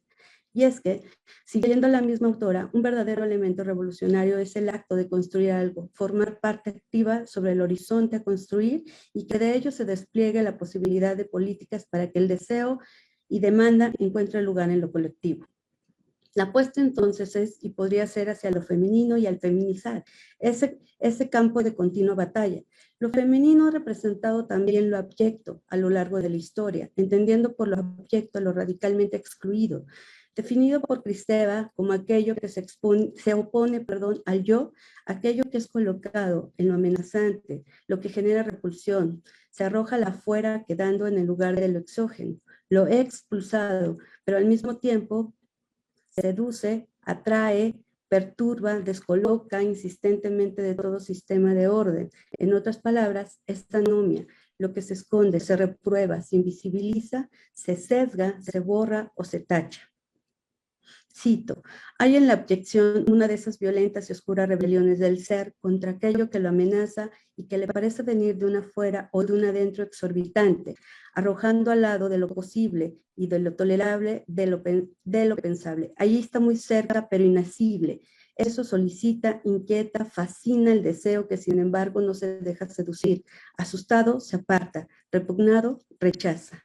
Y es que, siguiendo a la misma autora, un verdadero elemento revolucionario es el acto de construir algo, formar parte activa sobre el horizonte a construir y que de ello se despliegue la posibilidad de políticas para que el deseo y demanda encuentre lugar en lo colectivo. La apuesta entonces es, y podría ser hacia lo femenino y al feminizar, ese campo de continua batalla. Lo femenino ha representado también lo abyecto a lo largo de la historia, entendiendo por lo abyecto lo radicalmente excluido, definido por Kristeva como aquello que se opone al yo, aquello que es colocado en lo amenazante, lo que genera repulsión, se arroja afuera quedando en el lugar de lo exógeno, lo expulsado, pero al mismo tiempo seduce, atrae, perturba, descoloca insistentemente de todo sistema de orden. En otras palabras, esta anomia, lo que se esconde, se reprueba, se invisibiliza, se sesga, se borra o se tacha. Cito, hay en la abyección una de esas violentas y oscuras rebeliones del ser contra aquello que lo amenaza y que le parece venir de una afuera o de un adentro exorbitante, arrojando al lado de lo posible y de lo tolerable de lo pensable. Allí está muy cerca, pero inasible. Eso solicita, inquieta, fascina el deseo que sin embargo no se deja seducir. Asustado, se aparta. Repugnado, rechaza.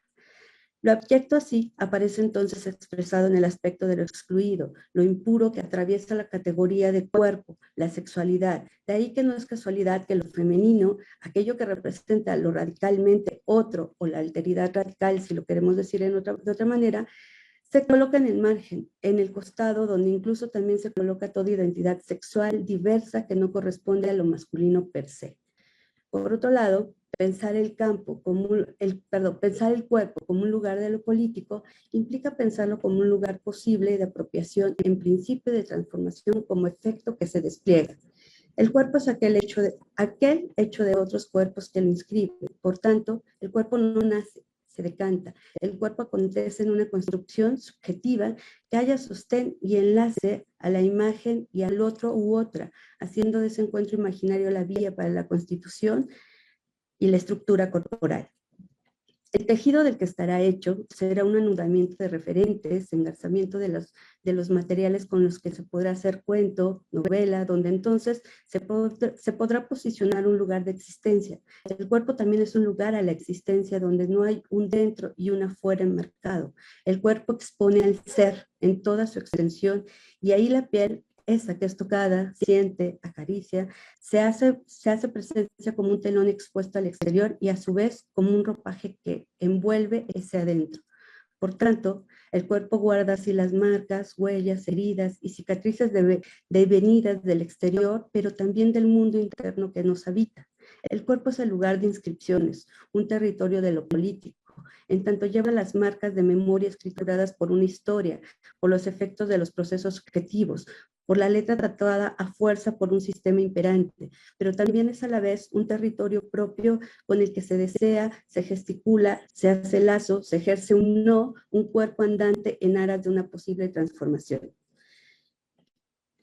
Lo abyecto así aparece entonces expresado en el aspecto de lo excluido, lo impuro que atraviesa la categoría de cuerpo, la sexualidad. De ahí que no es casualidad que lo femenino, aquello que representa lo radicalmente otro o la alteridad radical, si lo queremos decir de otra manera, se coloca en el margen, en el costado, donde incluso también se coloca toda identidad sexual diversa que no corresponde a lo masculino per se. Por otro lado, pensar el cuerpo como un lugar de lo político implica pensarlo como un lugar posible de apropiación, en principio de transformación como efecto que se despliega. El cuerpo es aquel hecho de otros cuerpos que lo inscribe. Por tanto, el cuerpo no nace, se decanta. El cuerpo acontece en una construcción subjetiva que haya sostén y enlace a la imagen y al otro u otra, haciendo de ese encuentro imaginario la vía para la constitución y la estructura corporal. El tejido del que estará hecho será un anudamiento de referentes, engarzamiento de los materiales con los que se podrá hacer cuento, novela, donde entonces se podrá posicionar un lugar de existencia. El cuerpo también es un lugar a la existencia donde no hay un dentro y un afuera enmarcado. El cuerpo expone al ser en toda su extensión y ahí la piel, esa que es tocada, siente, acaricia, se hace presencia como un telón expuesto al exterior y a su vez como un ropaje que envuelve ese adentro. Por tanto, el cuerpo guarda así las marcas, huellas, heridas y cicatrices devenidas del exterior, pero también del mundo interno que nos habita. El cuerpo es el lugar de inscripciones, un territorio de lo político, en tanto lleva las marcas de memoria escrituradas por una historia, por los efectos de los procesos subjetivos, por la letra tatuada a fuerza por un sistema imperante, pero también es a la vez un territorio propio con el que se desea, se gesticula, se hace lazo, se ejerce un cuerpo andante en aras de una posible transformación.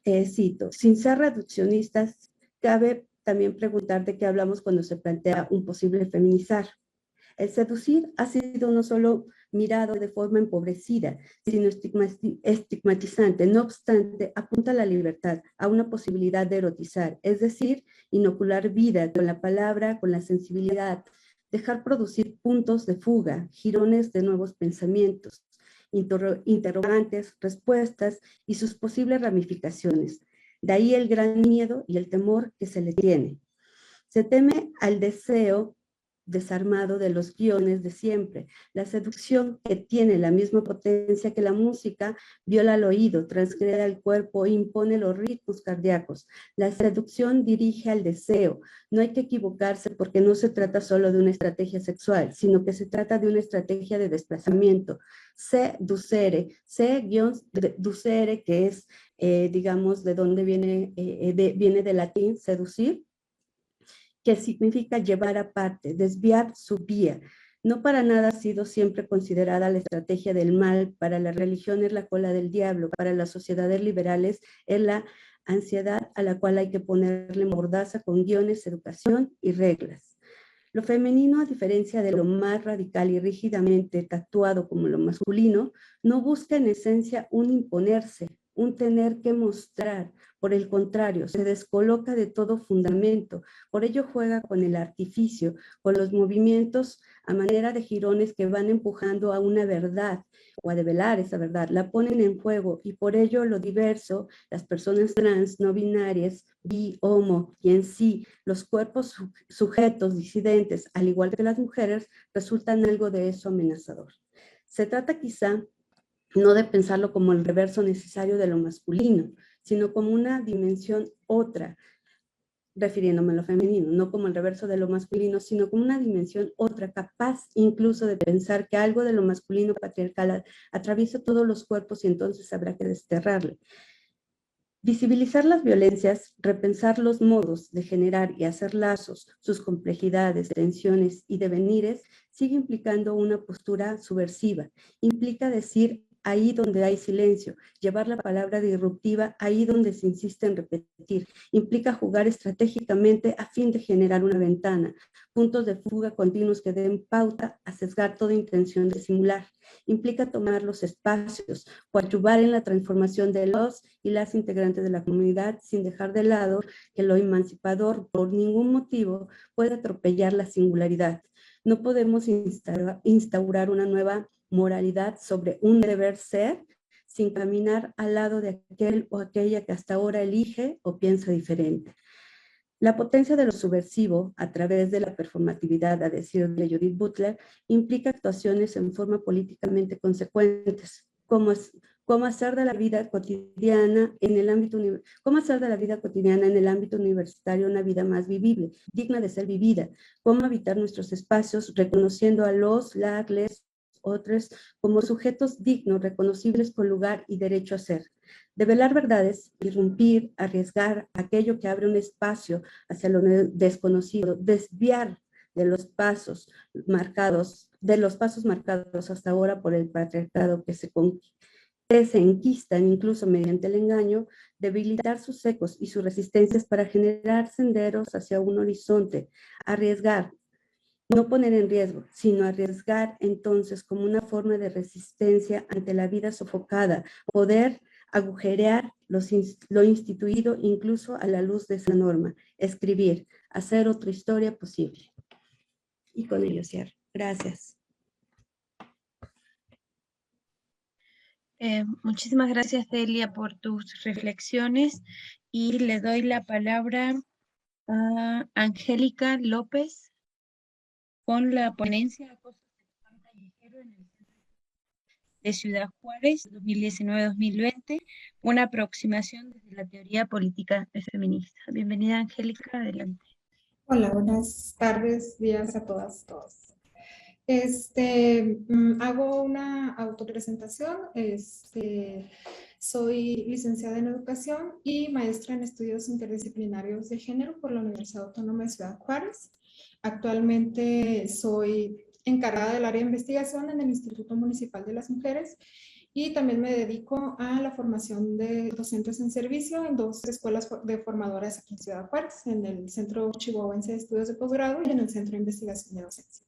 Cito, sin ser reduccionistas, cabe también preguntar de qué hablamos cuando se plantea un posible feminizar. El seducir ha sido no solo mirado de forma empobrecida, sino estigmatizante. No obstante, apunta a la libertad, a una posibilidad de erotizar, es decir, inocular vida con la palabra, con la sensibilidad, dejar producir puntos de fuga, jirones de nuevos pensamientos, interrogantes, respuestas y sus posibles ramificaciones. De ahí el gran miedo y el temor que se le tiene. Se teme al deseo desarmado de los guiones de siempre. La seducción, que tiene la misma potencia que la música, viola al oído, transgrede al cuerpo e impone los ritmos cardíacos. La seducción dirige al deseo. No hay que equivocarse porque no se trata solo de una estrategia sexual, sino que se trata de una estrategia de desplazamiento. Seducere, ducere, que es, digamos, de dónde viene, viene del latín, seducir, que significa llevar aparte, desviar su vía. No para nada ha sido siempre considerada la estrategia del mal. Para la religión es la cola del diablo, para las sociedades liberales es la ansiedad a la cual hay que ponerle mordaza con guiones, educación y reglas. Lo femenino, a diferencia de lo más radical y rígidamente tatuado como lo masculino, no busca en esencia un imponerse, un tener que mostrar. Por el contrario, se descoloca de todo fundamento. Por ello juega con el artificio, con los movimientos a manera de jirones que van empujando a una verdad o a develar esa verdad. La ponen en juego y por ello lo diverso, las personas trans, no binarias, bi, homo y en sí, los cuerpos sujetos, disidentes, al igual que las mujeres, resultan algo de eso amenazador. Se trata quizá no de pensarlo como el reverso necesario de lo masculino, sino como una dimensión otra, refiriéndome a lo femenino, no como el reverso de lo masculino, sino como una dimensión otra, capaz incluso de pensar que algo de lo masculino patriarcal atraviesa todos los cuerpos y entonces habrá que desterrarle. Visibilizar las violencias, repensar los modos de generar y hacer lazos, sus complejidades, tensiones y devenires, sigue implicando una postura subversiva. Implica decir ahí donde hay silencio, llevar la palabra disruptiva ahí donde se insiste en repetir. Implica jugar estratégicamente a fin de generar una ventana, puntos de fuga continuos que den pauta a sesgar toda intención de simular. Implica tomar los espacios, coadyuvar en la transformación de los y las integrantes de la comunidad sin dejar de lado que lo emancipador por ningún motivo puede atropellar la singularidad. No podemos instaurar una nueva moralidad sobre un deber ser sin caminar al lado de aquel o aquella que hasta ahora elige o piensa diferente. La potencia de lo subversivo, a través de la performatividad, a decir de Judith Butler, implica actuaciones en forma políticamente consecuentes, como hacer de la vida cotidiana en el ámbito universitario una vida más vivible, digna de ser vivida, cómo habitar nuestros espacios reconociendo a los, les, otros como sujetos dignos, reconocibles con lugar y derecho a ser. Develar verdades, irrumpir, arriesgar aquello que abre un espacio hacia lo desconocido, desviar de los pasos marcados hasta ahora por el patriarcado que se enquistan incluso mediante el engaño, debilitar sus ecos y sus resistencias para generar senderos hacia un horizonte, arriesgar, no poner en riesgo, sino arriesgar entonces como una forma de resistencia ante la vida sofocada, poder agujerear lo instituido incluso a la luz de esa norma, escribir, hacer otra historia posible. Y con ello cierro. Gracias. Muchísimas gracias, Delia, por tus reflexiones y le doy la palabra a Angélica López con la ponencia Acoso sexual callejero en el Centro de Ciudad Juárez 2019-2020, una aproximación desde la teoría política feminista. Bienvenida, Angélica, adelante. Hola, buenas tardes, días a todas, todos. Hago una autopresentación. Soy licenciada en educación y maestra en estudios interdisciplinarios de género por la Universidad Autónoma de Ciudad Juárez. Actualmente soy encargada del área de investigación en el Instituto Municipal de las Mujeres y también me dedico a la formación de docentes en servicio en 2 escuelas de formadoras aquí en Ciudad Juárez, en el Centro Chihuahuense de Estudios de Posgrado y en el Centro de Investigación de Docencia.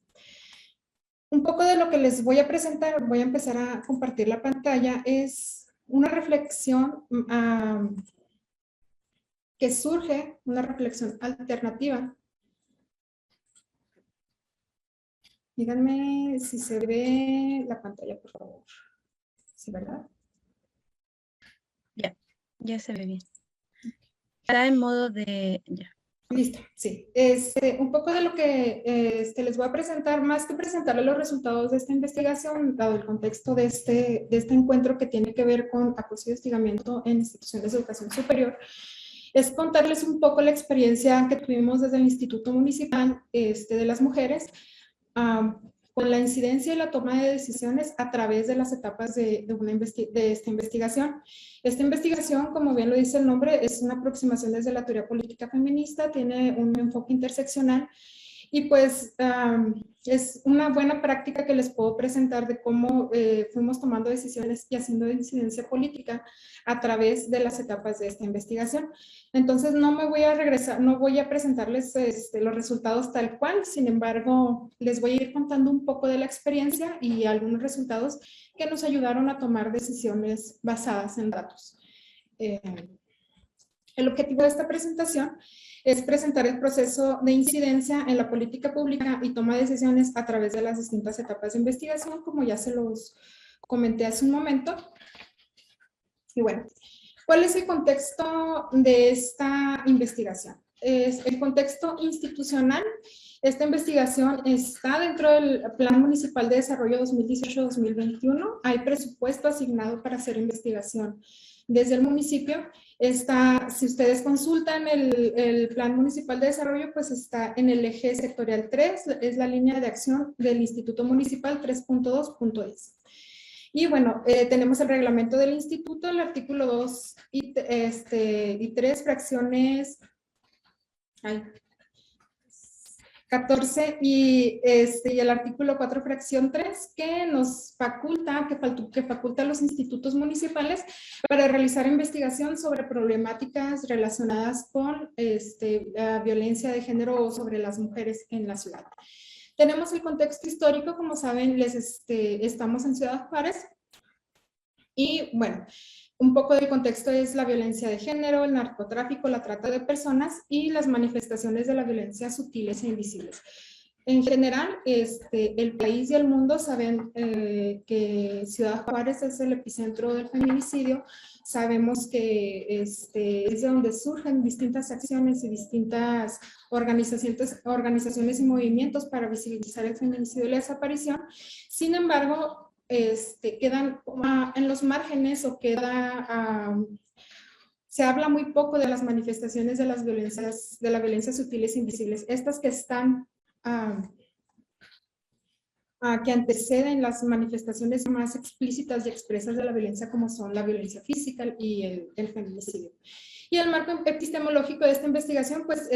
Un poco de lo que les voy a presentar, voy a empezar a compartir la pantalla, es una reflexión que surge, una reflexión alternativa. Díganme si se ve la pantalla, por favor. ¿Sí, verdad? Ya se ve bien. Está en modo de... Ya. Listo, sí. Un poco de lo que les voy a presentar, más que presentarles los resultados de esta investigación, dado el contexto de este encuentro que tiene que ver con acoso y hostigamiento en instituciones de educación superior, es contarles un poco la experiencia que tuvimos desde el Instituto Municipal de las Mujeres, con la incidencia y la toma de decisiones a través de las etapas de esta investigación. Esta investigación, como bien lo dice el nombre, es una aproximación desde la teoría política feminista, tiene un enfoque interseccional y pues es una buena práctica que les puedo presentar de cómo fuimos tomando decisiones y haciendo incidencia política a través de las etapas de esta investigación. Entonces no me voy a regresar, no voy a presentarles los resultados tal cual, sin embargo les voy a ir contando un poco de la experiencia y algunos resultados que nos ayudaron a tomar decisiones basadas en datos. El objetivo de esta presentación es presentar el proceso de incidencia en la política pública y toma de decisiones a través de las distintas etapas de investigación, como ya se los comenté hace un momento. Y bueno, ¿cuál es el contexto de esta investigación? Es el contexto institucional. Esta investigación está dentro del Plan Municipal de Desarrollo 2018-2021. Hay presupuesto asignado para hacer investigación desde el municipio. Si ustedes consultan el Plan Municipal de Desarrollo, pues está en el eje sectorial 3, es la línea de acción del Instituto Municipal 3.2.10. Y bueno, tenemos el reglamento del instituto, el artículo 2 y 3, fracciones 14 y el artículo 4, fracción 3, que nos faculta, que faculta a los institutos municipales para realizar investigación sobre problemáticas relacionadas con la violencia de género o sobre las mujeres en la ciudad. Tenemos el contexto histórico, como saben, estamos en Ciudad Juárez y bueno, un poco del contexto es la violencia de género, el narcotráfico, la trata de personas y las manifestaciones de la violencia sutiles e invisibles. En general, el país y el mundo saben que Ciudad Juárez es el epicentro del feminicidio. Sabemos que es de donde surgen distintas acciones y distintas organizaciones y movimientos para visibilizar el feminicidio y la desaparición. Sin embargo, quedan en los márgenes o se habla muy poco de las manifestaciones de la violencia sutiles e invisibles. Estas que están que anteceden las manifestaciones más explícitas y expresas de la violencia, como son la violencia física y el feminicidio. Y el marco epistemológico de esta investigación, pues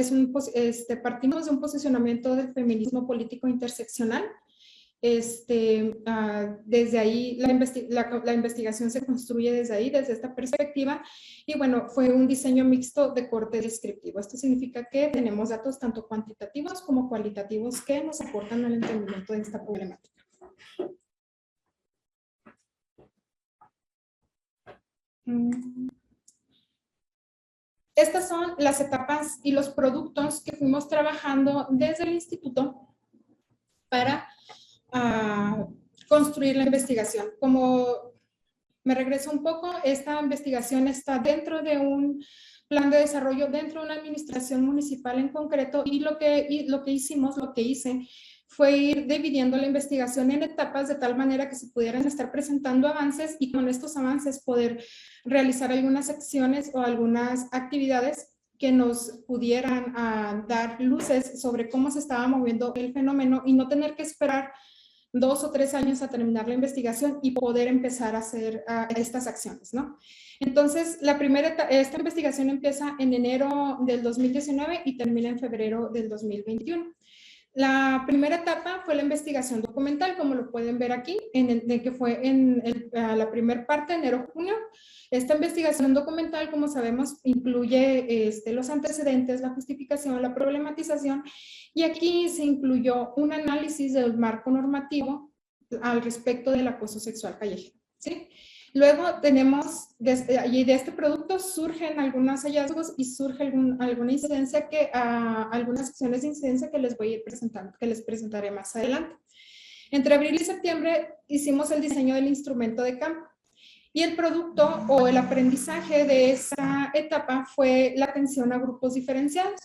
partimos de un posicionamiento del feminismo político interseccional. Desde ahí la investigación se construye desde esta perspectiva y bueno, fue un diseño mixto de corte descriptivo. Esto significa que tenemos datos tanto cuantitativos como cualitativos que nos aportan al entendimiento de esta problemática. Estas son las etapas y los productos que fuimos trabajando desde el instituto para construir la investigación. Como me regreso un poco, esta investigación está dentro de un plan de desarrollo, dentro de una administración municipal en concreto, y lo que hice fue ir dividiendo la investigación en etapas de tal manera que se pudieran estar presentando avances y con estos avances poder realizar algunas acciones o algunas actividades que nos pudieran dar luces sobre cómo se estaba moviendo el fenómeno y no tener que esperar 2 o 3 años a terminar la investigación y poder empezar a hacer estas acciones, ¿no? Entonces, esta investigación empieza en enero del 2019 y termina en febrero del 2021. La primera etapa fue la investigación documental, como lo pueden ver aquí, que fue en la primera parte, enero-junio. Esta investigación documental, como sabemos, incluye los antecedentes, la justificación, la problematización, y aquí se incluyó un análisis del marco normativo al respecto del acoso sexual callejero, ¿sí? Luego tenemos, de este producto surgen algunos hallazgos y surge alguna incidencia algunas acciones de incidencia que les voy a ir presentando, que les presentaré más adelante. Entre abril y septiembre hicimos el diseño del instrumento de campo y el producto o el aprendizaje de esa etapa fue la atención a grupos diferenciados.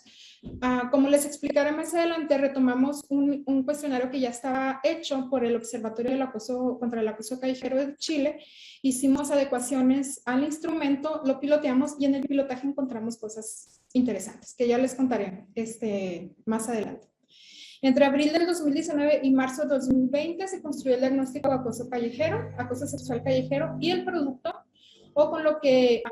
Como les explicaré más adelante, retomamos un cuestionario que ya estaba hecho por el Observatorio del Acoso contra el Acoso Callejero de Chile. Hicimos adecuaciones al instrumento, lo piloteamos y en el pilotaje encontramos cosas interesantes que ya les contaré más adelante. Entre abril del 2019 y marzo del 2020 se construyó el diagnóstico de acoso callejero, acoso sexual callejero y el producto, o con lo que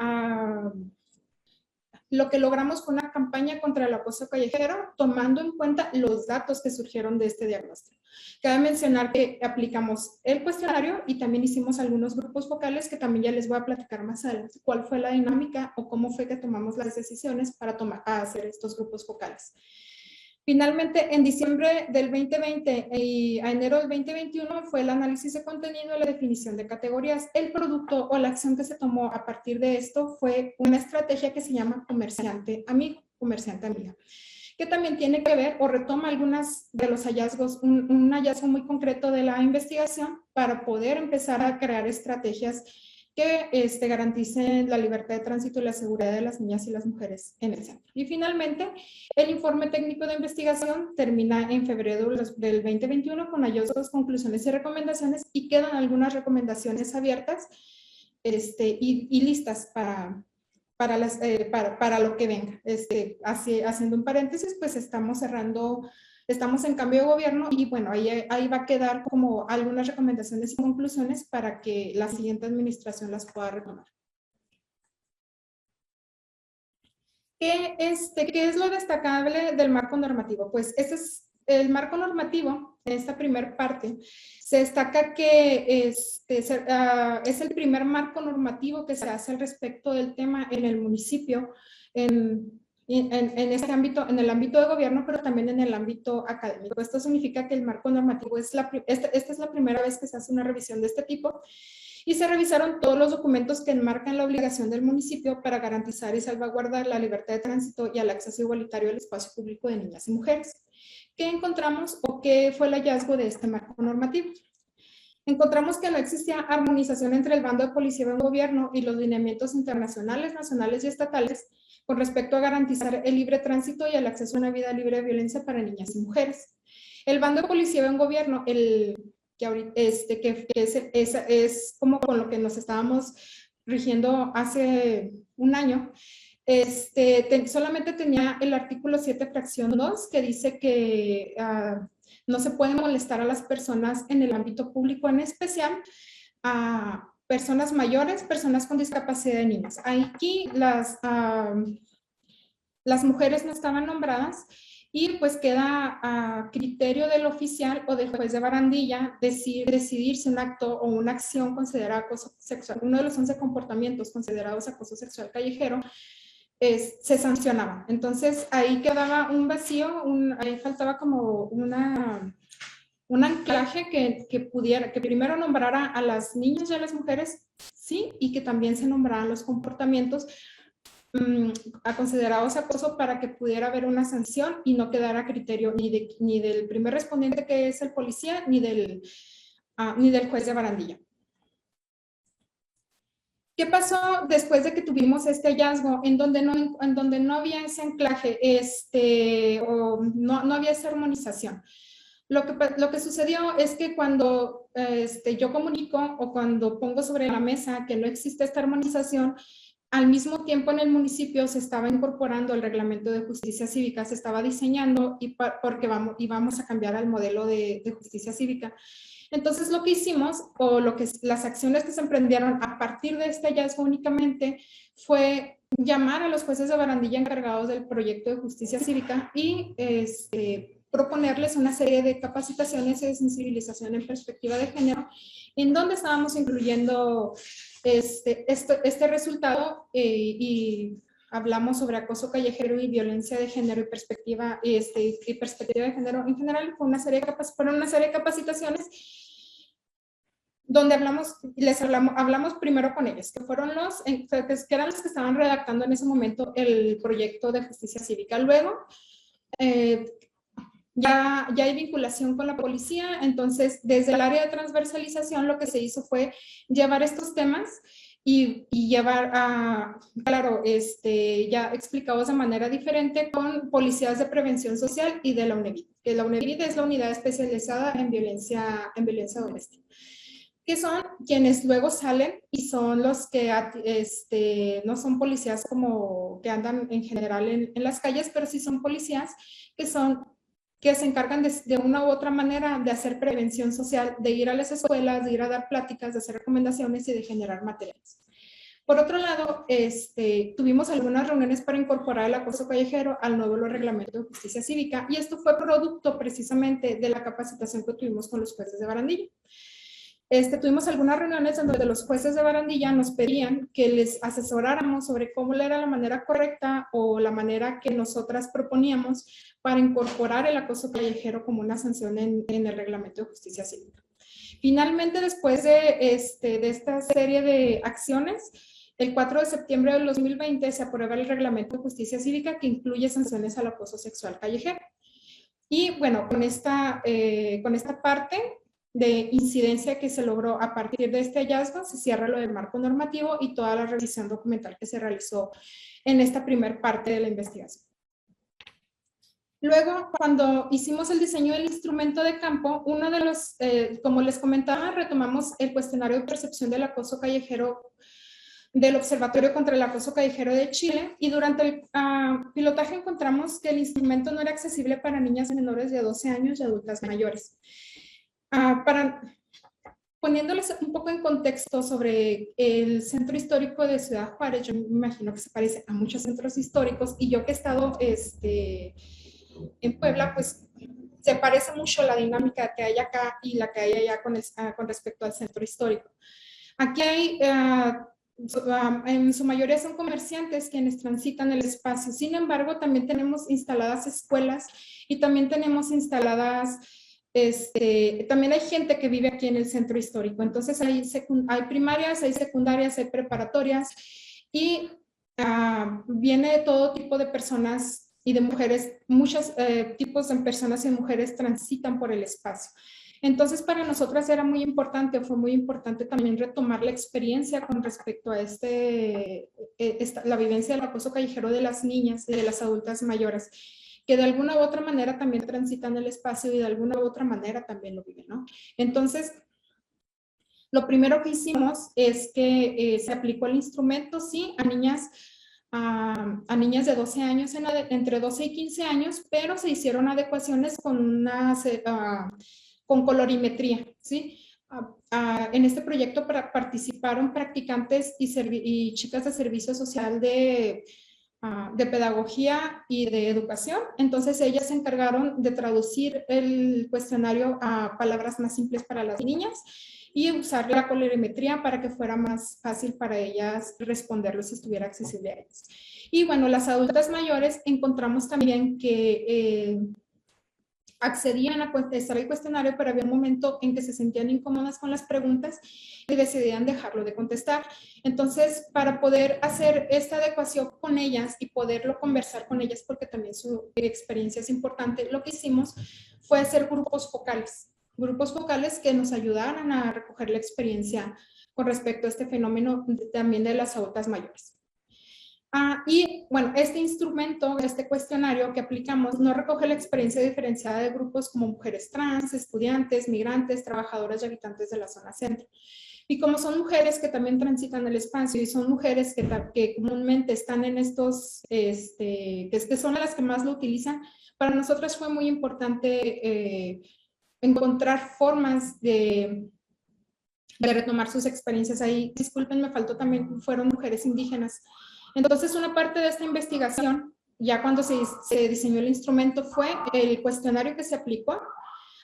logramos con una campaña contra el acoso callejero, tomando en cuenta los datos que surgieron de este diagnóstico. Cabe mencionar que aplicamos el cuestionario y también hicimos algunos grupos focales que también ya les voy a platicar más adelante cuál fue la dinámica o cómo fue que tomamos las decisiones para hacer estos grupos focales. Finalmente, en diciembre del 2020 y a enero del 2021 fue el análisis de contenido y la definición de categorías. El producto o la acción que se tomó a partir de esto fue una estrategia que se llama comerciante amigo, comerciante amiga, que también tiene que ver o retoma algunos de los hallazgos, un hallazgo muy concreto de la investigación para poder empezar a crear estrategias que garanticen la libertad de tránsito y la seguridad de las niñas y las mujeres en el centro. Y finalmente, el informe técnico de investigación termina en febrero del 2021 con hallazgos, conclusiones y recomendaciones, y quedan algunas recomendaciones abiertas y listas para lo que venga. Haciendo un paréntesis, pues estamos en cambio de gobierno y bueno, ahí va a quedar como algunas recomendaciones y conclusiones para que la siguiente administración las pueda retomar. ¿Qué es lo destacable del marco normativo? Pues este es el marco normativo, en esta primera parte, se destaca que es el primer marco normativo que se hace al respecto del tema en el municipio, en este ámbito, en el ámbito de gobierno, pero también en el ámbito académico. Esto significa que el marco normativo esta es la primera vez que se hace una revisión de este tipo y se revisaron todos los documentos que enmarcan la obligación del municipio para garantizar y salvaguardar la libertad de tránsito y el acceso igualitario al espacio público de niñas y mujeres. ¿Qué encontramos o qué fue el hallazgo de este marco normativo? Encontramos que no existía armonización entre el bando de policía de gobierno y los lineamientos internacionales, nacionales y estatales con respecto a garantizar el libre tránsito y el acceso a una vida libre de violencia para niñas y mujeres. El bando de policía de gobierno, que es como con lo que nos estábamos rigiendo hace un año, solamente tenía el artículo 7, fracción 2, que dice que no se puede molestar a las personas en el ámbito público, en especial a personas mayores, personas con discapacidad de niños. Aquí las mujeres no estaban nombradas y pues queda a criterio del oficial o del juez de barandilla decidir si un acto o una acción considerada acoso sexual, uno de los 11 comportamientos considerados acoso sexual callejero, se sancionaba. Entonces ahí quedaba un vacío, ahí faltaba como un anclaje que primero nombrara a las niñas y a las mujeres, sí, y que también se nombraran los comportamientos considerados acoso para que pudiera haber una sanción y no quedara a criterio ni del primer respondiente, que es el policía, ni del juez de barandilla. ¿Qué pasó después de que tuvimos este hallazgo en donde no había ese anclaje, o no había esa armonización? Lo que sucedió es que cuando yo comunico o cuando pongo sobre la mesa que no existe esta armonización, al mismo tiempo en el municipio se estaba incorporando el reglamento de justicia cívica, se estaba diseñando porque vamos a cambiar al modelo de justicia cívica. Entonces lo que hicimos, o las acciones que se emprendieron a partir de este hallazgo únicamente, fue llamar a los jueces de barandilla encargados del proyecto de justicia cívica y proponerles una serie de capacitaciones y de sensibilización en perspectiva de género, en donde estábamos incluyendo este resultado y hablamos sobre acoso callejero y violencia de género y perspectiva de género en general. Fueron una serie de capacitaciones donde hablamos primero con ellos, que fueron que eran los que estaban redactando en ese momento el proyecto de justicia cívica. Luego, ya hay vinculación con la policía, entonces desde el área de transversalización lo que se hizo fue llevar estos temas y llevar a, claro, ya explicados de manera diferente con policías de prevención social y de la UNEVID. Que la UNEVID es la unidad especializada en violencia doméstica, que son quienes luego salen y son los que no son policías como que andan en general en las calles, pero sí son policías que se encargan de una u otra manera de hacer prevención social, de ir a las escuelas, de ir a dar pláticas, de hacer recomendaciones y de generar materiales. Por otro lado, tuvimos algunas reuniones para incorporar el acoso callejero al nuevo reglamento de justicia cívica, y esto fue producto precisamente de la capacitación que tuvimos con los jueces de barandilla. Tuvimos algunas reuniones en donde los jueces de barandilla nos pedían que les asesoráramos sobre cómo era la manera correcta o la manera que nosotras proponíamos para incorporar el acoso callejero como una sanción en el reglamento de justicia cívica. Finalmente, después de esta serie de acciones, el 4 de septiembre del 2020 se aprueba el reglamento de justicia cívica que incluye sanciones al acoso sexual callejero. Y bueno, con esta parte de incidencia que se logró a partir de este hallazgo, se cierra lo del marco normativo y toda la revisión documental que se realizó en esta primera parte de la investigación. Luego, cuando hicimos el diseño del instrumento de campo, uno de los, como les comentaba, retomamos el cuestionario de percepción del acoso callejero del Observatorio contra el Acoso Callejero de Chile, y durante el pilotaje encontramos que el instrumento no era accesible para niñas menores de 12 años y adultas mayores. Poniéndoles un poco en contexto sobre el centro histórico de Ciudad Juárez, yo me imagino que se parece a muchos centros históricos, y yo que he estado en Puebla, pues se parece mucho la dinámica que hay acá y la que hay allá con respecto al centro histórico. Aquí hay, en su mayoría son comerciantes quienes transitan el espacio. Sin embargo, también tenemos instaladas escuelas y también tenemos instaladas, también hay gente que vive aquí en el centro histórico. Entonces hay primarias, hay secundarias, hay preparatorias, y viene de todo tipo de personas y de mujeres. Muchos tipos de personas y mujeres transitan por el espacio. Entonces, para nosotras era muy importante, fue muy importante también retomar la experiencia con respecto a la vivencia del acoso callejero de las niñas y de las adultas mayores, que de alguna u otra manera también transitan el espacio y de alguna u otra manera también lo viven, ¿no? Entonces, lo primero que hicimos es que se aplicó el instrumento, sí, a niñas de 12 años, entre 12 y 15 años, pero se hicieron adecuaciones con colorimetría, ¿sí? En este proyecto participaron practicantes y chicas de servicio social de pedagogía y de educación. Entonces ellas se encargaron de traducir el cuestionario a palabras más simples para las niñas y usar la colorimetría para que fuera más fácil para ellas responderlo si estuviera accesible a ellas. Y bueno, las adultas mayores encontramos también que accedían a contestar el cuestionario, pero había un momento en que se sentían incómodas con las preguntas y decidían dejarlo de contestar. Entonces, para poder hacer esta adecuación con ellas y poderlo conversar con ellas, porque también su experiencia es importante, lo que hicimos fue hacer grupos focales que nos ayudaran a recoger la experiencia con respecto a este fenómeno también de las adultas mayores. Y bueno, este instrumento, este cuestionario que aplicamos no recoge la experiencia diferenciada de grupos como mujeres trans, estudiantes, migrantes, trabajadoras y habitantes de la zona centro. Y como son mujeres que también transitan el espacio y son mujeres que comúnmente están en estos, que son las que más lo utilizan, para nosotras fue muy importante encontrar formas de retomar sus experiencias ahí. Disculpen, me faltó también, fueron mujeres indígenas. Entonces, una parte de esta investigación, ya cuando se diseñó el instrumento, fue el cuestionario que se aplicó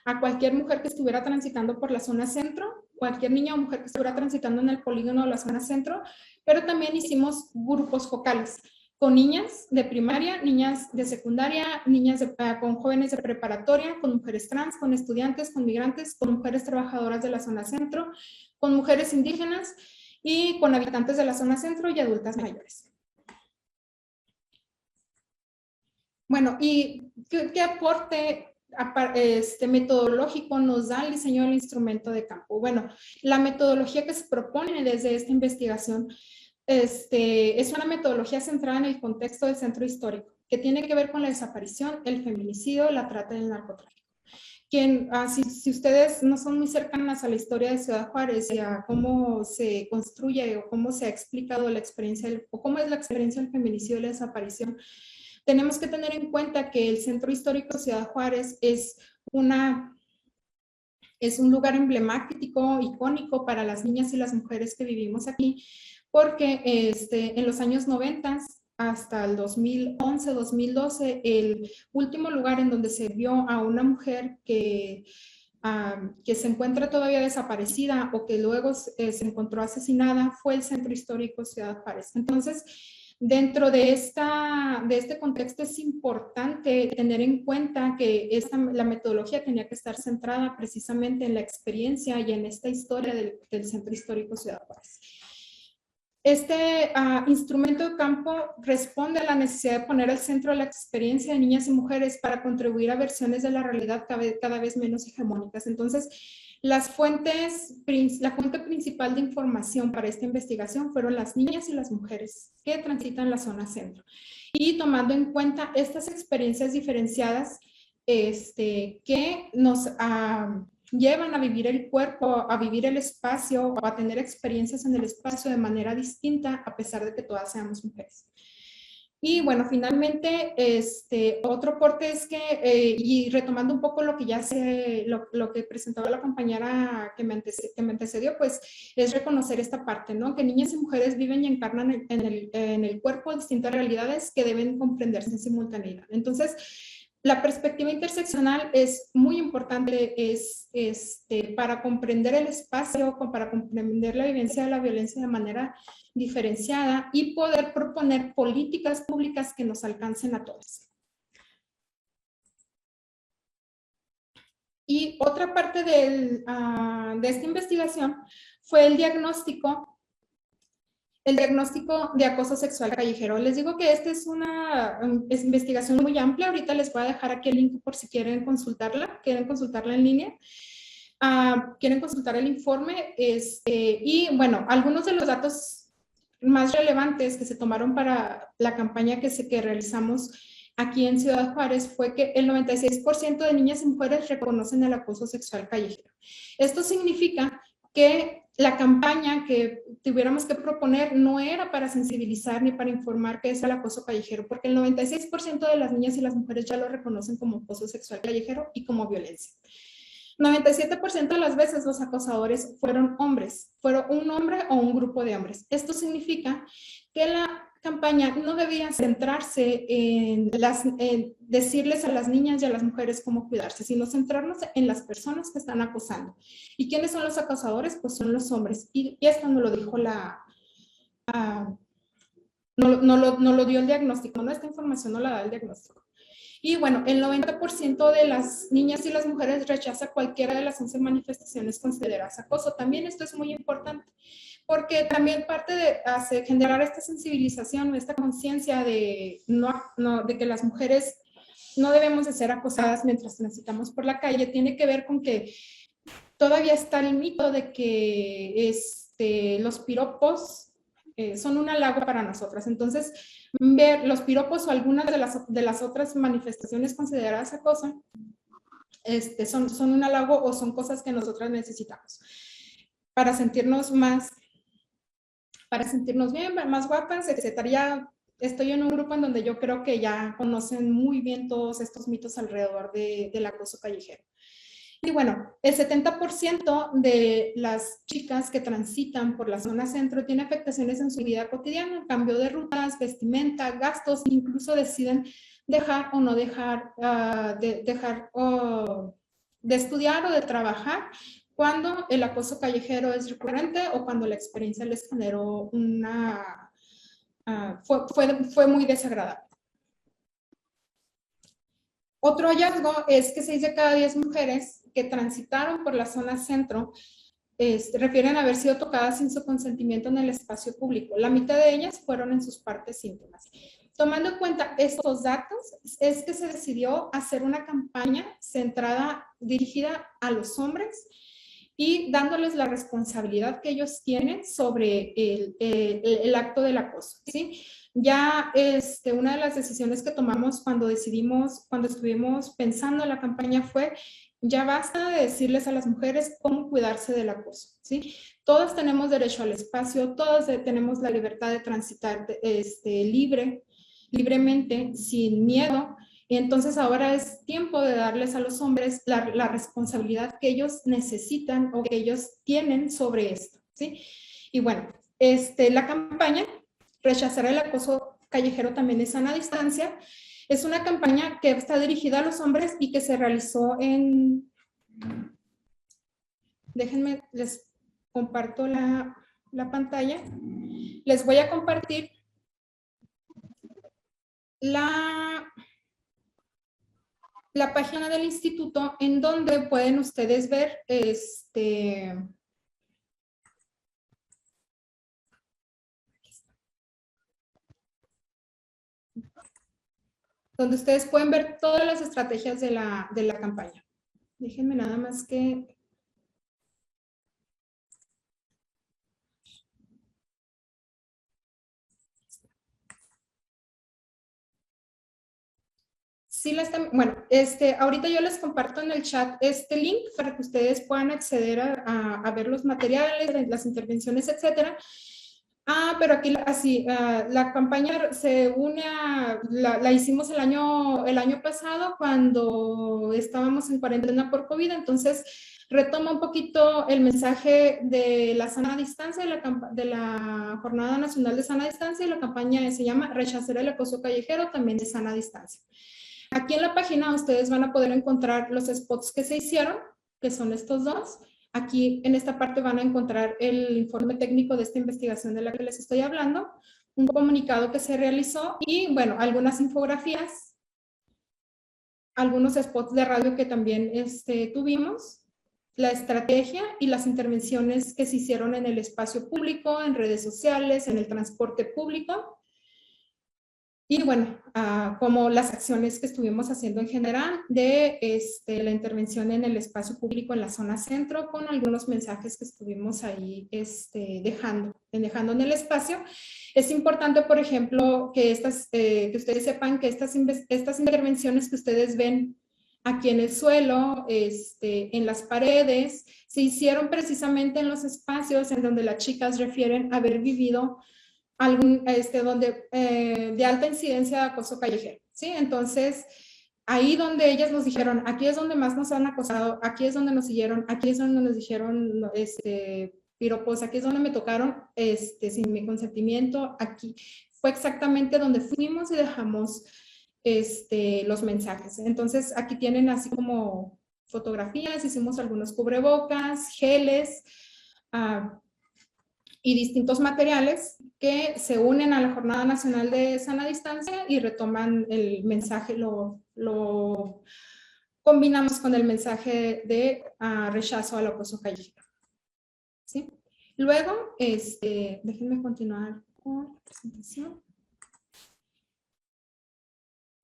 a cualquier mujer que estuviera transitando por la zona centro, cualquier niña o mujer que estuviera transitando en el polígono de la zona centro, pero también hicimos grupos focales con niñas de primaria, niñas de secundaria, con jóvenes de preparatoria, con mujeres trans, con estudiantes, con migrantes, con mujeres trabajadoras de la zona centro, con mujeres indígenas y con habitantes de la zona centro y adultas mayores. Bueno, ¿y qué aporte metodológico nos da el diseño del instrumento de campo. Bueno, la metodología que se propone desde esta investigación es una metodología centrada en el contexto del centro histórico, que tiene que ver con la desaparición, el feminicidio, la trata y el narcotráfico. Si ustedes no son muy cercanas a la historia de Ciudad Juárez y a cómo se construye o cómo se ha explicado la experiencia, o cómo es la experiencia del feminicidio y la desaparición, tenemos que tener en cuenta que el centro histórico de Ciudad Juárez es un lugar emblemático, icónico para las niñas y las mujeres que vivimos aquí, porque en los años 90 hasta el 2011, 2012, el último lugar en donde se vio a una mujer que se encuentra todavía desaparecida o que luego se encontró asesinada fue el centro histórico Ciudad Juárez. Entonces, dentro de este contexto es importante tener en cuenta que la metodología tenía que estar centrada precisamente en la experiencia y en esta historia del centro histórico Ciudad Juárez. Este instrumento de campo responde a la necesidad de poner al centro la experiencia de niñas y mujeres para contribuir a versiones de la realidad cada vez menos hegemónicas. Entonces, la fuente principal de información para esta investigación fueron las niñas y las mujeres que transitan la zona centro. Y tomando en cuenta estas experiencias diferenciadas que nos llevan a vivir el cuerpo, a vivir el espacio, o a tener experiencias en el espacio de manera distinta, a pesar de que todas seamos mujeres. Y bueno, finalmente, otro aporte es que, y retomando un poco lo que ya lo que presentaba la compañera que me antecedió, pues es reconocer esta parte, ¿no? Que niñas y mujeres viven y encarnan en el cuerpo distintas realidades que deben comprenderse en simultaneidad. Entonces, la perspectiva interseccional es muy importante para comprender el espacio, para comprender la vivencia de la violencia de manera diferenciada y poder proponer políticas públicas que nos alcancen a todas. Y otra parte de esta investigación fue el diagnóstico de acoso sexual callejero. Les digo que esta es una investigación muy amplia. Ahorita les voy a dejar aquí el link por si quieren consultarla en línea. Quieren consultar el informe. Y bueno, algunos de los datos más relevantes que se tomaron para la campaña que realizamos aquí en Ciudad Juárez fue que el 96% de niñas y mujeres reconocen el acoso sexual callejero. Esto significa que la campaña que tuviéramos que proponer no era para sensibilizar ni para informar qué es el acoso callejero, porque el 96% de las niñas y las mujeres ya lo reconocen como acoso sexual callejero y como violencia. 97% de las veces los acosadores fueron hombres, fueron un hombre o un grupo de hombres. Esto significa que la campaña no debía centrarse en decirles a las niñas y a las mujeres cómo cuidarse, sino centrarnos en las personas que están acosando. ¿Y quiénes son los acosadores? Pues son los hombres. Y esto no lo dijo no lo dio el diagnóstico, ¿no? Esta información no la da el diagnóstico. Y bueno, el 90% de las niñas y las mujeres rechaza cualquiera de las 11 manifestaciones consideradas acoso. También esto es muy importante, porque también parte de generar esta sensibilización, esta conciencia de que las mujeres no debemos de ser acosadas mientras transitamos por la calle, tiene que ver con que todavía está el mito de que los piropos son un halago para nosotras. Entonces, ver los piropos o algunas de las otras manifestaciones consideradas acoso son un halago o son cosas que nosotras necesitamos para sentirnos bien, más guapas, etc. Ya estoy en un grupo en donde yo creo que ya conocen muy bien todos estos mitos alrededor del acoso callejero. Y bueno, el 70% de las chicas que transitan por la zona centro tiene afectaciones en su vida cotidiana, cambio de rutas, vestimenta, gastos, incluso deciden dejar o no dejar, de estudiar o de trabajar cuando el acoso callejero es recurrente o cuando la experiencia les generó fue muy desagradable. Otro hallazgo es que 6 de cada 10 mujeres que transitaron por la zona centro refieren a haber sido tocadas sin su consentimiento en el espacio público. La mitad de ellas fueron en sus partes íntimas. Tomando en cuenta estos datos, es que se decidió hacer una campaña centrada, dirigida a los hombres y dándoles la responsabilidad que ellos tienen sobre el acto del acoso, ¿sí? Ya una de las decisiones que tomamos cuando estuvimos pensando en la campaña fue, ya basta de decirles a las mujeres cómo cuidarse del acoso, ¿sí? Todas tenemos derecho al espacio, todas tenemos la libertad de transitar libremente, sin miedo. Y entonces ahora es tiempo de darles a los hombres la responsabilidad que ellos necesitan o que ellos tienen sobre esto, ¿sí? Y bueno, la campaña Rechazar el acoso callejero también es sana distancia. Es una campaña que está dirigida a los hombres y que se realizó en... Déjenme, les comparto la pantalla. Les voy a compartir la página del instituto, en donde pueden ustedes ver donde ustedes pueden ver todas las estrategias de la campaña. Déjenme nada más que... Sí, bueno, ahorita yo les comparto en el chat este link para que ustedes puedan acceder a ver los materiales, las intervenciones, etcétera. Pero aquí así, la campaña se une la hicimos el año pasado cuando estábamos en cuarentena por COVID, entonces retoma un poquito el mensaje de la sana distancia, de la Jornada Nacional de Sana Distancia, y la campaña se llama Rechazar el acoso callejero, también de sana distancia. Aquí en la página ustedes van a poder encontrar los spots que se hicieron, que son estos dos. Aquí en esta parte van a encontrar el informe técnico de esta investigación de la que les estoy hablando, un comunicado que se realizó y, bueno, algunas infografías, algunos spots de radio que también tuvimos, la estrategia y las intervenciones que se hicieron en el espacio público, en redes sociales, en el transporte público. Y bueno, como las acciones que estuvimos haciendo en general de la intervención en el espacio público en la zona centro, con algunos mensajes que estuvimos ahí dejando en el espacio. Es importante, por ejemplo, que ustedes sepan que estas intervenciones que ustedes ven aquí en el suelo, en las paredes, se hicieron precisamente en los espacios en donde las chicas refieren haber vivido de alta incidencia de acoso callejero, ¿sí? Entonces, ahí donde ellas nos dijeron, aquí es donde más nos han acosado, aquí es donde nos siguieron, aquí es donde nos dijeron, piropos, aquí es donde me tocaron, sin mi consentimiento, aquí fue exactamente donde fuimos y dejamos, los mensajes. Entonces, aquí tienen así como fotografías, hicimos algunos cubrebocas, geles, y distintos materiales que se unen a la Jornada Nacional de Sana Distancia y retoman el mensaje, lo combinamos con el mensaje de rechazo al acoso callejero. ¿Sí? Luego, déjenme continuar con la presentación.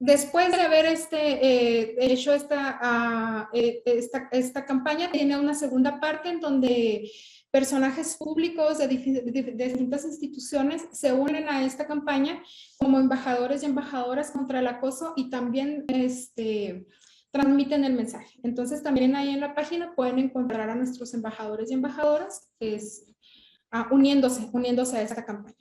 Después de haber hecho esta campaña, tiene una segunda parte en donde personajes públicos de distintas instituciones se unen a esta campaña como embajadores y embajadoras contra el acoso y también transmiten el mensaje. Entonces también ahí en la página pueden encontrar a nuestros embajadores y embajadoras uniéndose a esta campaña.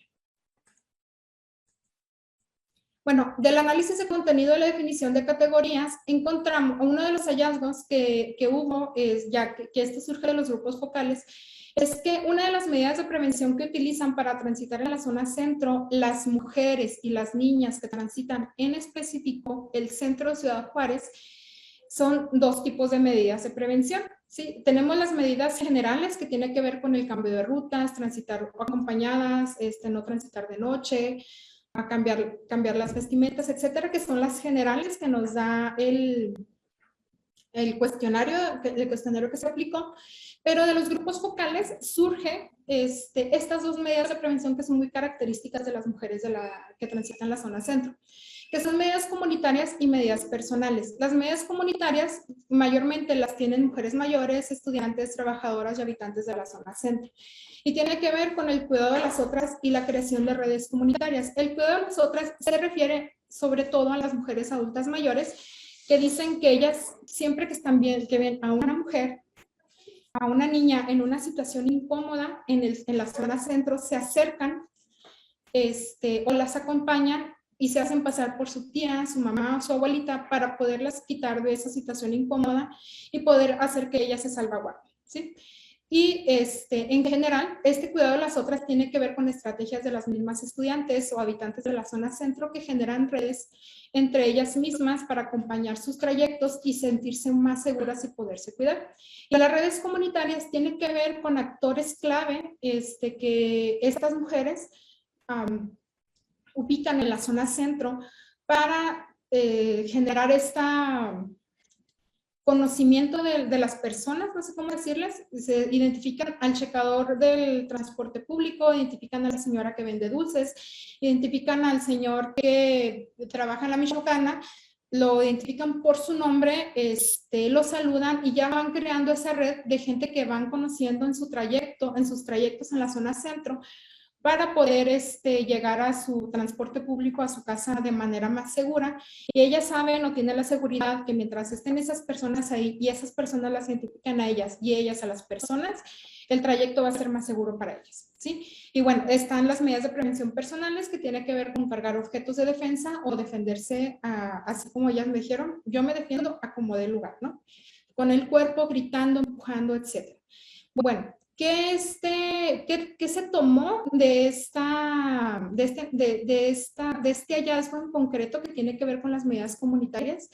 Bueno, del análisis de contenido y la definición de categorías, encontramos uno de los hallazgos que hubo, ya que esto surge de los grupos focales, es que una de las medidas de prevención que utilizan para transitar en la zona centro, las mujeres y las niñas que transitan en específico el centro de Ciudad Juárez, son dos tipos de medidas de prevención. ¿Sí? Tenemos las medidas generales que tienen que ver con el cambio de rutas, transitar acompañadas, no transitar de noche, a cambiar las vestimentas, etcétera, que son las generales que nos da el cuestionario que se aplicó, pero de los grupos focales surge estas dos medidas de prevención que son muy características de las mujeres que transitan la zona centro, que son medidas comunitarias y medidas personales. Las medidas comunitarias mayormente las tienen mujeres mayores, estudiantes, trabajadoras y habitantes de la zona centro. Y tiene que ver con el cuidado de las otras y la creación de redes comunitarias. El cuidado de las otras se refiere sobre todo a las mujeres adultas mayores, que dicen que ellas siempre que están bien, que ven a una mujer, a una niña en una situación incómoda en la zona centro, se acercan o las acompañan y se hacen pasar por su tía, su mamá o su abuelita para poderlas quitar de esa situación incómoda y poder hacer que ellas se salvaguarden, ¿sí? Y en general, este cuidado de las otras tiene que ver con estrategias de las mismas estudiantes o habitantes de la zona centro que generan redes entre ellas mismas para acompañar sus trayectos y sentirse más seguras y poderse cuidar. Y las redes comunitarias tienen que ver con actores clave que estas mujeres ubican en la zona centro para generar esta conocimiento de las personas, no sé cómo decirles. Se identifican al checador del transporte público, identifican a la señora que vende dulces, identifican al señor que trabaja en la Michoacana, lo identifican por su nombre, lo saludan y ya van creando esa red de gente que van conociendo en sus trayectos en la zona centro, para poder llegar a su transporte público, a su casa de manera más segura. Y ellas saben o tienen la seguridad que mientras estén esas personas ahí y esas personas las identifican a ellas y ellas a las personas, el trayecto va a ser más seguro para ellas, ¿sí? Y bueno, están las medidas de prevención personales que tienen que ver con cargar objetos de defensa o defenderse, así como ellas me dijeron, yo me defiendo a como dé lugar, ¿no? Con el cuerpo, gritando, empujando, etc. Bueno, ¿qué se tomó de este hallazgo en concreto que tiene que ver con las medidas comunitarias,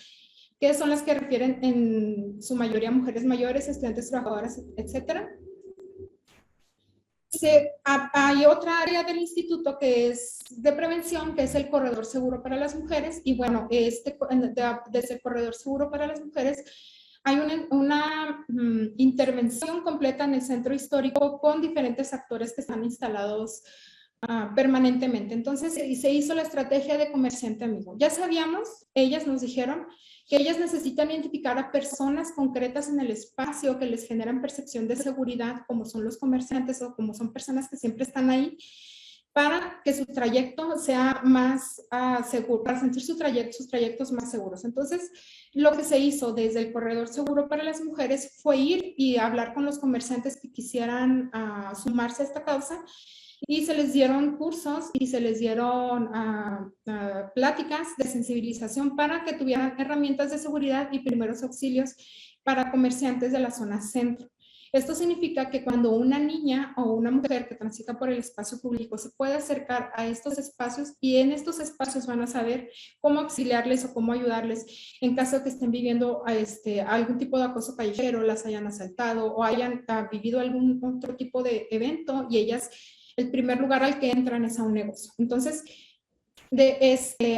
que son las que refieren en su mayoría a mujeres mayores, estudiantes, trabajadoras, etcétera? Hay otra área del instituto que es de prevención, que es el corredor seguro para las mujeres, y bueno, desde el corredor seguro para las mujeres hay una intervención completa en el centro histórico con diferentes actores que están instalados permanentemente. Entonces se hizo la estrategia de comerciante amigo. Ya sabíamos, ellas nos dijeron que ellas necesitan identificar a personas concretas en el espacio que les generan percepción de seguridad, como son los comerciantes o como son personas que siempre están ahí, para que su trayecto sea más seguro, para sentir sus trayectos más seguros. Entonces, lo que se hizo desde el corredor seguro para las mujeres fue ir y hablar con los comerciantes que quisieran sumarse a esta causa, y se les dieron cursos y se les dieron pláticas de sensibilización para que tuvieran herramientas de seguridad y primeros auxilios para comerciantes de la zona centro. Esto significa que cuando una niña o una mujer que transita por el espacio público se puede acercar a estos espacios, y en estos espacios van a saber cómo auxiliarles o cómo ayudarles en caso de que estén viviendo algún tipo de acoso callejero, las hayan asaltado o hayan vivido algún otro tipo de evento, y ellas, el primer lugar al que entran es a un negocio. Entonces,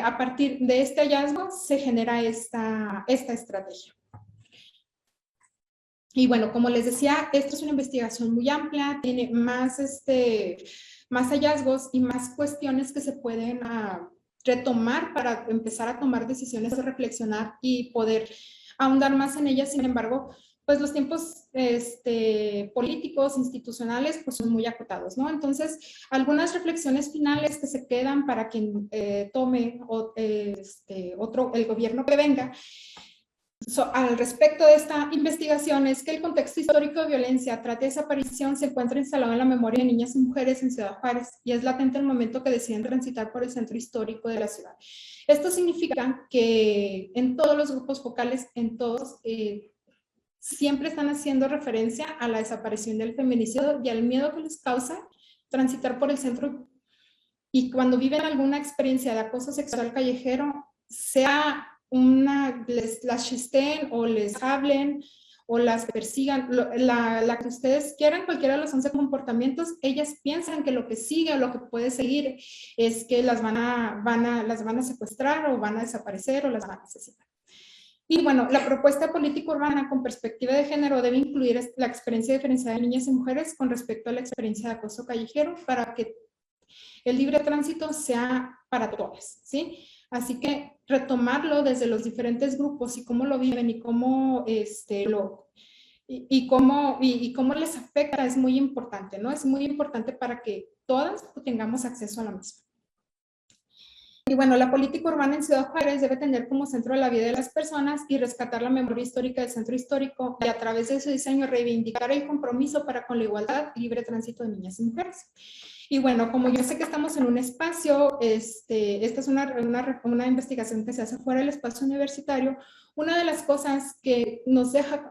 a partir de este hallazgo se genera esta estrategia. Y bueno, como les decía, esto es una investigación muy amplia, tiene más hallazgos y más cuestiones que se pueden retomar para empezar a tomar decisiones, a reflexionar y poder ahondar más en ellas. Sin embargo, pues los tiempos políticos, institucionales, pues son muy acotados, ¿no? Entonces, algunas reflexiones finales que se quedan para quien tome el gobierno que venga, al respecto de esta investigación, es que el contexto histórico de violencia, trata y desaparición se encuentra instalado en la memoria de niñas y mujeres en Ciudad Juárez, y es latente el momento que deciden transitar por el centro histórico de la ciudad. Esto significa que en todos los grupos focales, en todos, siempre están haciendo referencia a la desaparición del feminicidio y al miedo que les causa transitar por el centro, y cuando viven alguna experiencia de acoso sexual callejero, sea las chisten o les hablen o las persigan, la que ustedes quieran, cualquiera de los 11 comportamientos, ellas piensan que lo que sigue o lo que puede seguir es que las van a secuestrar o van a desaparecer o las van a asesinar. Y bueno, la propuesta política urbana con perspectiva de género debe incluir la experiencia diferenciada de niñas y mujeres con respecto a la experiencia de acoso callejero para que el libre tránsito sea para todas, ¿sí? Así que retomarlo desde los diferentes grupos y cómo lo viven y cómo cómo les afecta es muy importante, ¿no? Es muy importante para que todas tengamos acceso a la misma. Y bueno, la política urbana en Ciudad Juárez debe tener como centro de la vida de las personas y rescatar la memoria histórica del centro histórico y a través de su diseño reivindicar el compromiso para con la igualdad y libre tránsito de niñas y mujeres. Y bueno, como yo sé que estamos en un espacio, esta es una investigación que se hace fuera del espacio universitario, una de las cosas que nos deja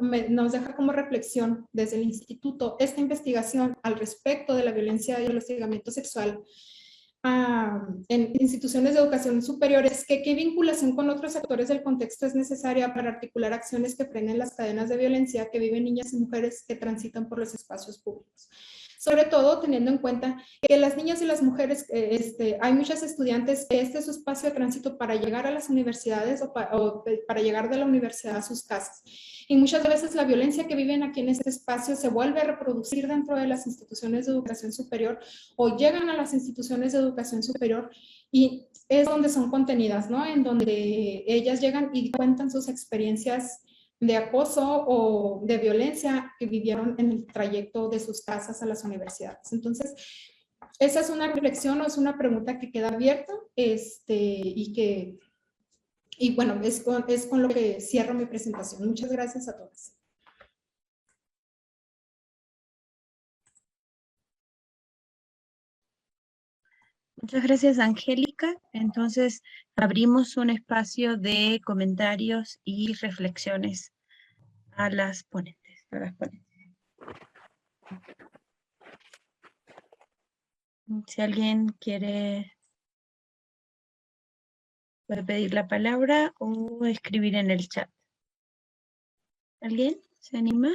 como reflexión desde el instituto esta investigación al respecto de la violencia y el hostigamiento sexual en instituciones de educación superior es que qué vinculación con otros actores del contexto es necesaria para articular acciones que frenen las cadenas de violencia que viven niñas y mujeres que transitan por los espacios públicos. Sobre todo teniendo en cuenta que las niñas y las mujeres, hay muchas estudiantes que este es su espacio de tránsito para llegar a las universidades o para llegar de la universidad a sus casas. Y muchas veces la violencia que viven aquí en este espacio se vuelve a reproducir dentro de las instituciones de educación superior o llegan a las instituciones de educación superior y es donde son contenidas, ¿no? En donde ellas llegan y cuentan sus experiencias de acoso o de violencia que vivieron en el trayecto de sus casas a las universidades. Entonces, esa es una reflexión o es una pregunta que queda abierta y bueno, es con lo que cierro mi presentación. Muchas gracias a todas. Muchas gracias, Angélica. Entonces, abrimos un espacio de comentarios y reflexiones a las ponentes. Si alguien quiere, puede pedir la palabra o escribir en el chat. ¿Alguien se anima?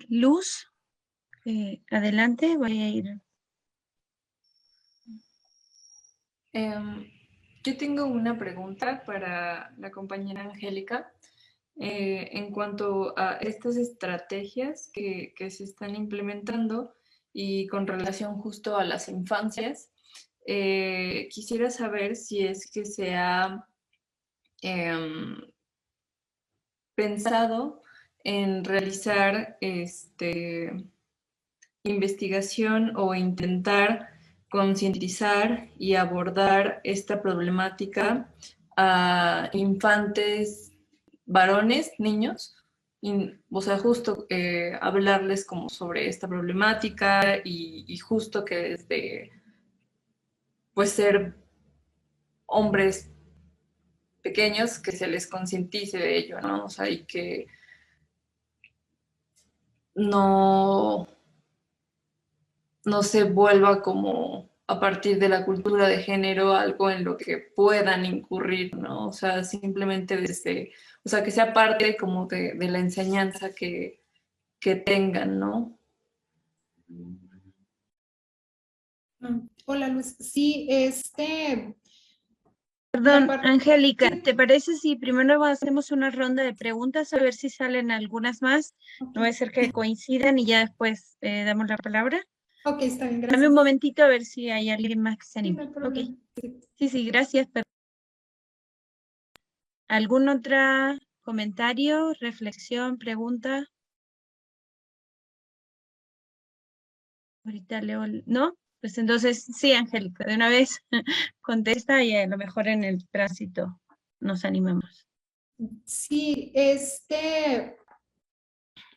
Luz, adelante, voy a ir. Yo tengo una pregunta para la compañera Angélica en cuanto a estas estrategias que se están implementando y con relación justo a las infancias. Quisiera saber si es que se ha pensado en realizar investigación o intentar concientizar y abordar esta problemática a infantes, varones, niños, o sea, justo hablarles como sobre esta problemática y justo que desde, pues, ser hombres pequeños que se les concientice de ello, ¿no? O sea, y que no se vuelva como a partir de la cultura de género algo en lo que puedan incurrir, ¿no? O sea, simplemente o sea, que sea parte como de la enseñanza que tengan, ¿no? Hola, Luz. Sí, Perdón, Angélica, ¿te parece si primero hacemos una ronda de preguntas a ver si salen algunas más? No va a ser que coincidan y ya después damos la palabra. Ok, está bien, gracias. Dame un momentito a ver si hay alguien más que se anime. Sí, no hay problema. Okay. Sí, gracias. ¿Algún otro comentario, reflexión, pregunta? Ahorita leo, ¿no? Pues entonces, sí, Angélica, de una vez contesta y a lo mejor en el tránsito nos animamos. Sí,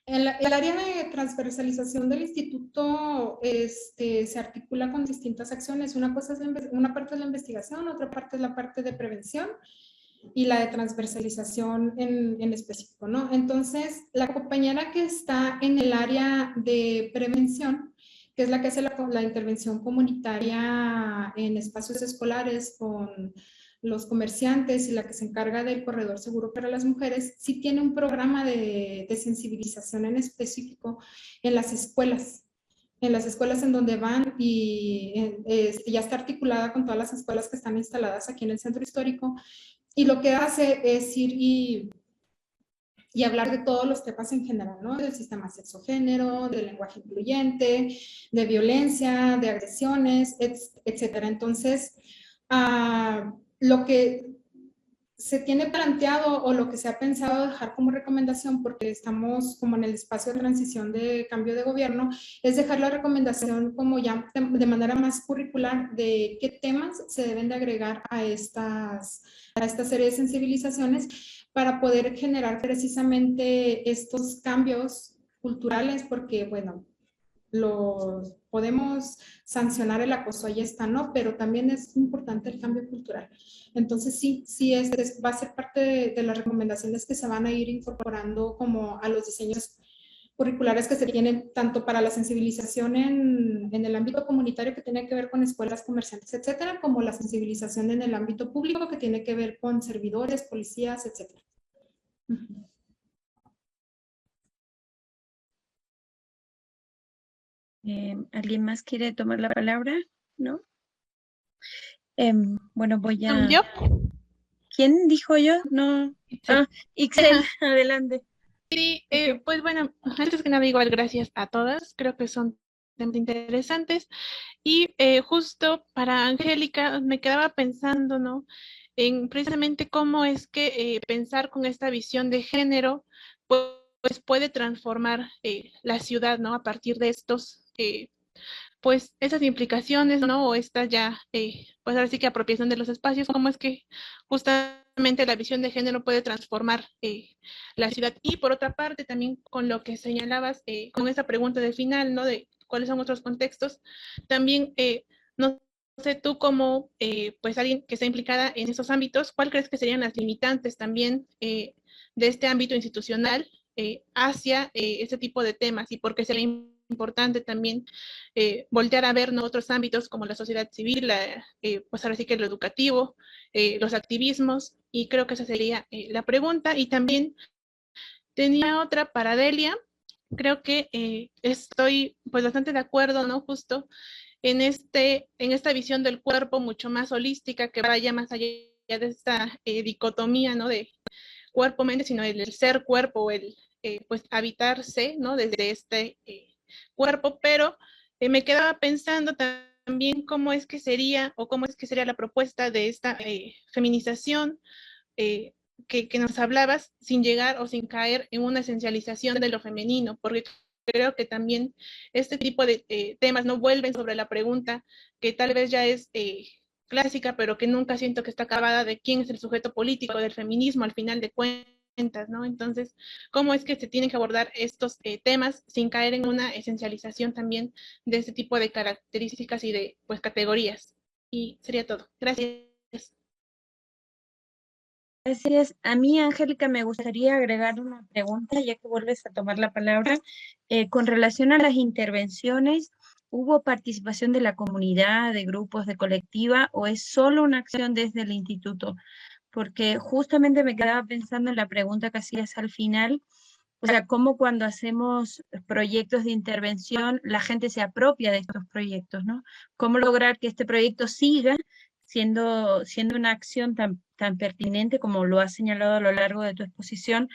el área de transversalización del instituto se articula con distintas acciones. Una parte es la investigación, otra parte es la parte de prevención y la de transversalización en específico, ¿no? Entonces, la compañera que está en el área de prevención, que es la que hace la intervención comunitaria en espacios escolares con los comerciantes y la que se encarga del corredor seguro para las mujeres, sí tiene un programa de sensibilización en específico en las escuelas en donde van y ya está articulada con todas las escuelas que están instaladas aquí en el centro histórico y lo que hace es ir y hablar de todos los temas en general, ¿no? Del sistema sexo-género, del lenguaje incluyente, de violencia, de agresiones, etcétera. Entonces, lo que se tiene planteado o lo que se ha pensado dejar como recomendación, porque estamos como en el espacio de transición de cambio de gobierno, es dejar la recomendación como ya de manera más curricular de qué temas se deben de agregar a esta serie de sensibilizaciones para poder generar precisamente estos cambios culturales, porque bueno, podemos sancionar el acoso, ahí está, ¿no? Pero también es importante el cambio cultural. Entonces, sí, va a ser parte de las recomendaciones que se van a ir incorporando como a los diseños curriculares que se tienen tanto para la sensibilización en el ámbito comunitario que tiene que ver con escuelas, comerciantes, etcétera, como la sensibilización en el ámbito público que tiene que ver con servidores, policías, etcétera. ¿Alguien más quiere tomar la palabra? ¿No? Bueno, voy a... ¿Yo? ¿Quién dijo yo? No. Ah, Ixel, adelante. Sí, pues bueno, antes que nada igual gracias a todas, creo que son temas interesantes y justo para Angélica me quedaba pensando, ¿no? En precisamente cómo es que pensar con esta visión de género pues puede transformar la ciudad, ¿no? A partir de estos pues esas implicaciones, ¿no? O esta ya, pues ahora sí que apropiación de los espacios, cómo es que justamente la visión de género puede transformar la ciudad. Y por otra parte, también con lo que señalabas, con esa pregunta de final, ¿no? De cuáles son otros contextos, también, no sé tú como, pues alguien que está implicada en esos ámbitos, ¿cuál crees que serían las limitantes también de este ámbito institucional hacia este tipo de temas y por qué sería importante también voltear a ver, ¿no? Otros ámbitos como la sociedad civil, pues ahora sí que lo educativo, los activismos, y creo que esa sería la pregunta. Y también tenía otra para Delia, creo que estoy pues bastante de acuerdo, ¿no? Justo en esta visión del cuerpo mucho más holística, que vaya más allá de esta dicotomía, ¿no? De cuerpo-mente, sino el ser cuerpo, pues habitarse, ¿no? Desde este cuerpo, pero me quedaba pensando también cómo es que sería o cómo es que sería la propuesta de esta feminización eh, que nos hablabas sin llegar o sin caer en una esencialización de lo femenino, porque creo que también este tipo de temas no vuelven sobre la pregunta que tal vez ya es clásica, pero que nunca siento que está acabada de quién es el sujeto político del feminismo al final de cuentas, ¿no? Entonces, ¿cómo es que se tienen que abordar estos temas sin caer en una esencialización también de este tipo de características y de pues categorías? Y sería todo. Gracias. Gracias. A mí, Angélica, me gustaría agregar una pregunta, ya que vuelves a tomar la palabra. Con relación a las intervenciones, ¿hubo participación de la comunidad, de grupos, de colectiva, o es solo una acción desde el instituto? Porque justamente me quedaba pensando en la pregunta que hacías al final, o sea, cómo cuando hacemos proyectos de intervención, la gente se apropia de estos proyectos, ¿no? ¿Cómo lograr que este proyecto siga siendo una acción tan pertinente como lo has señalado a lo largo de tu exposición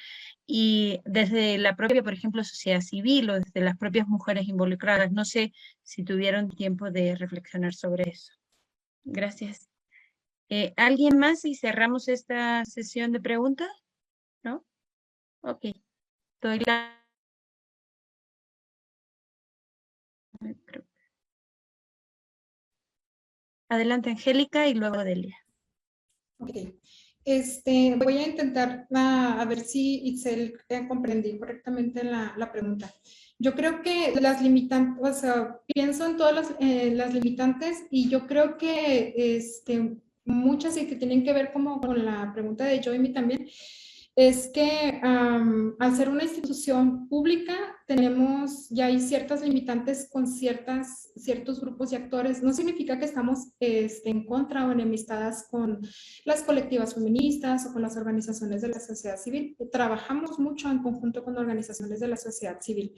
y desde la propia, por ejemplo, sociedad civil o desde las propias mujeres involucradas? No sé si tuvieron tiempo de reflexionar sobre eso. Gracias. ¿Alguien más y cerramos esta sesión de preguntas? ¿No? Ok. Doy la... Adelante, Angélica, y luego Delia. Ok. Voy a intentar a ver si Itzel comprendí correctamente la pregunta. Yo creo que las limitantes, o sea, pienso en todas las limitantes y yo creo que muchas y que tienen que ver como con la pregunta de Joymi también, es que al ser una institución pública tenemos ya hay ciertas limitantes con ciertos grupos y actores. No significa que estamos en contra o enemistadas con las colectivas feministas o con las organizaciones de la sociedad civil. Trabajamos mucho en conjunto con organizaciones de la sociedad civil.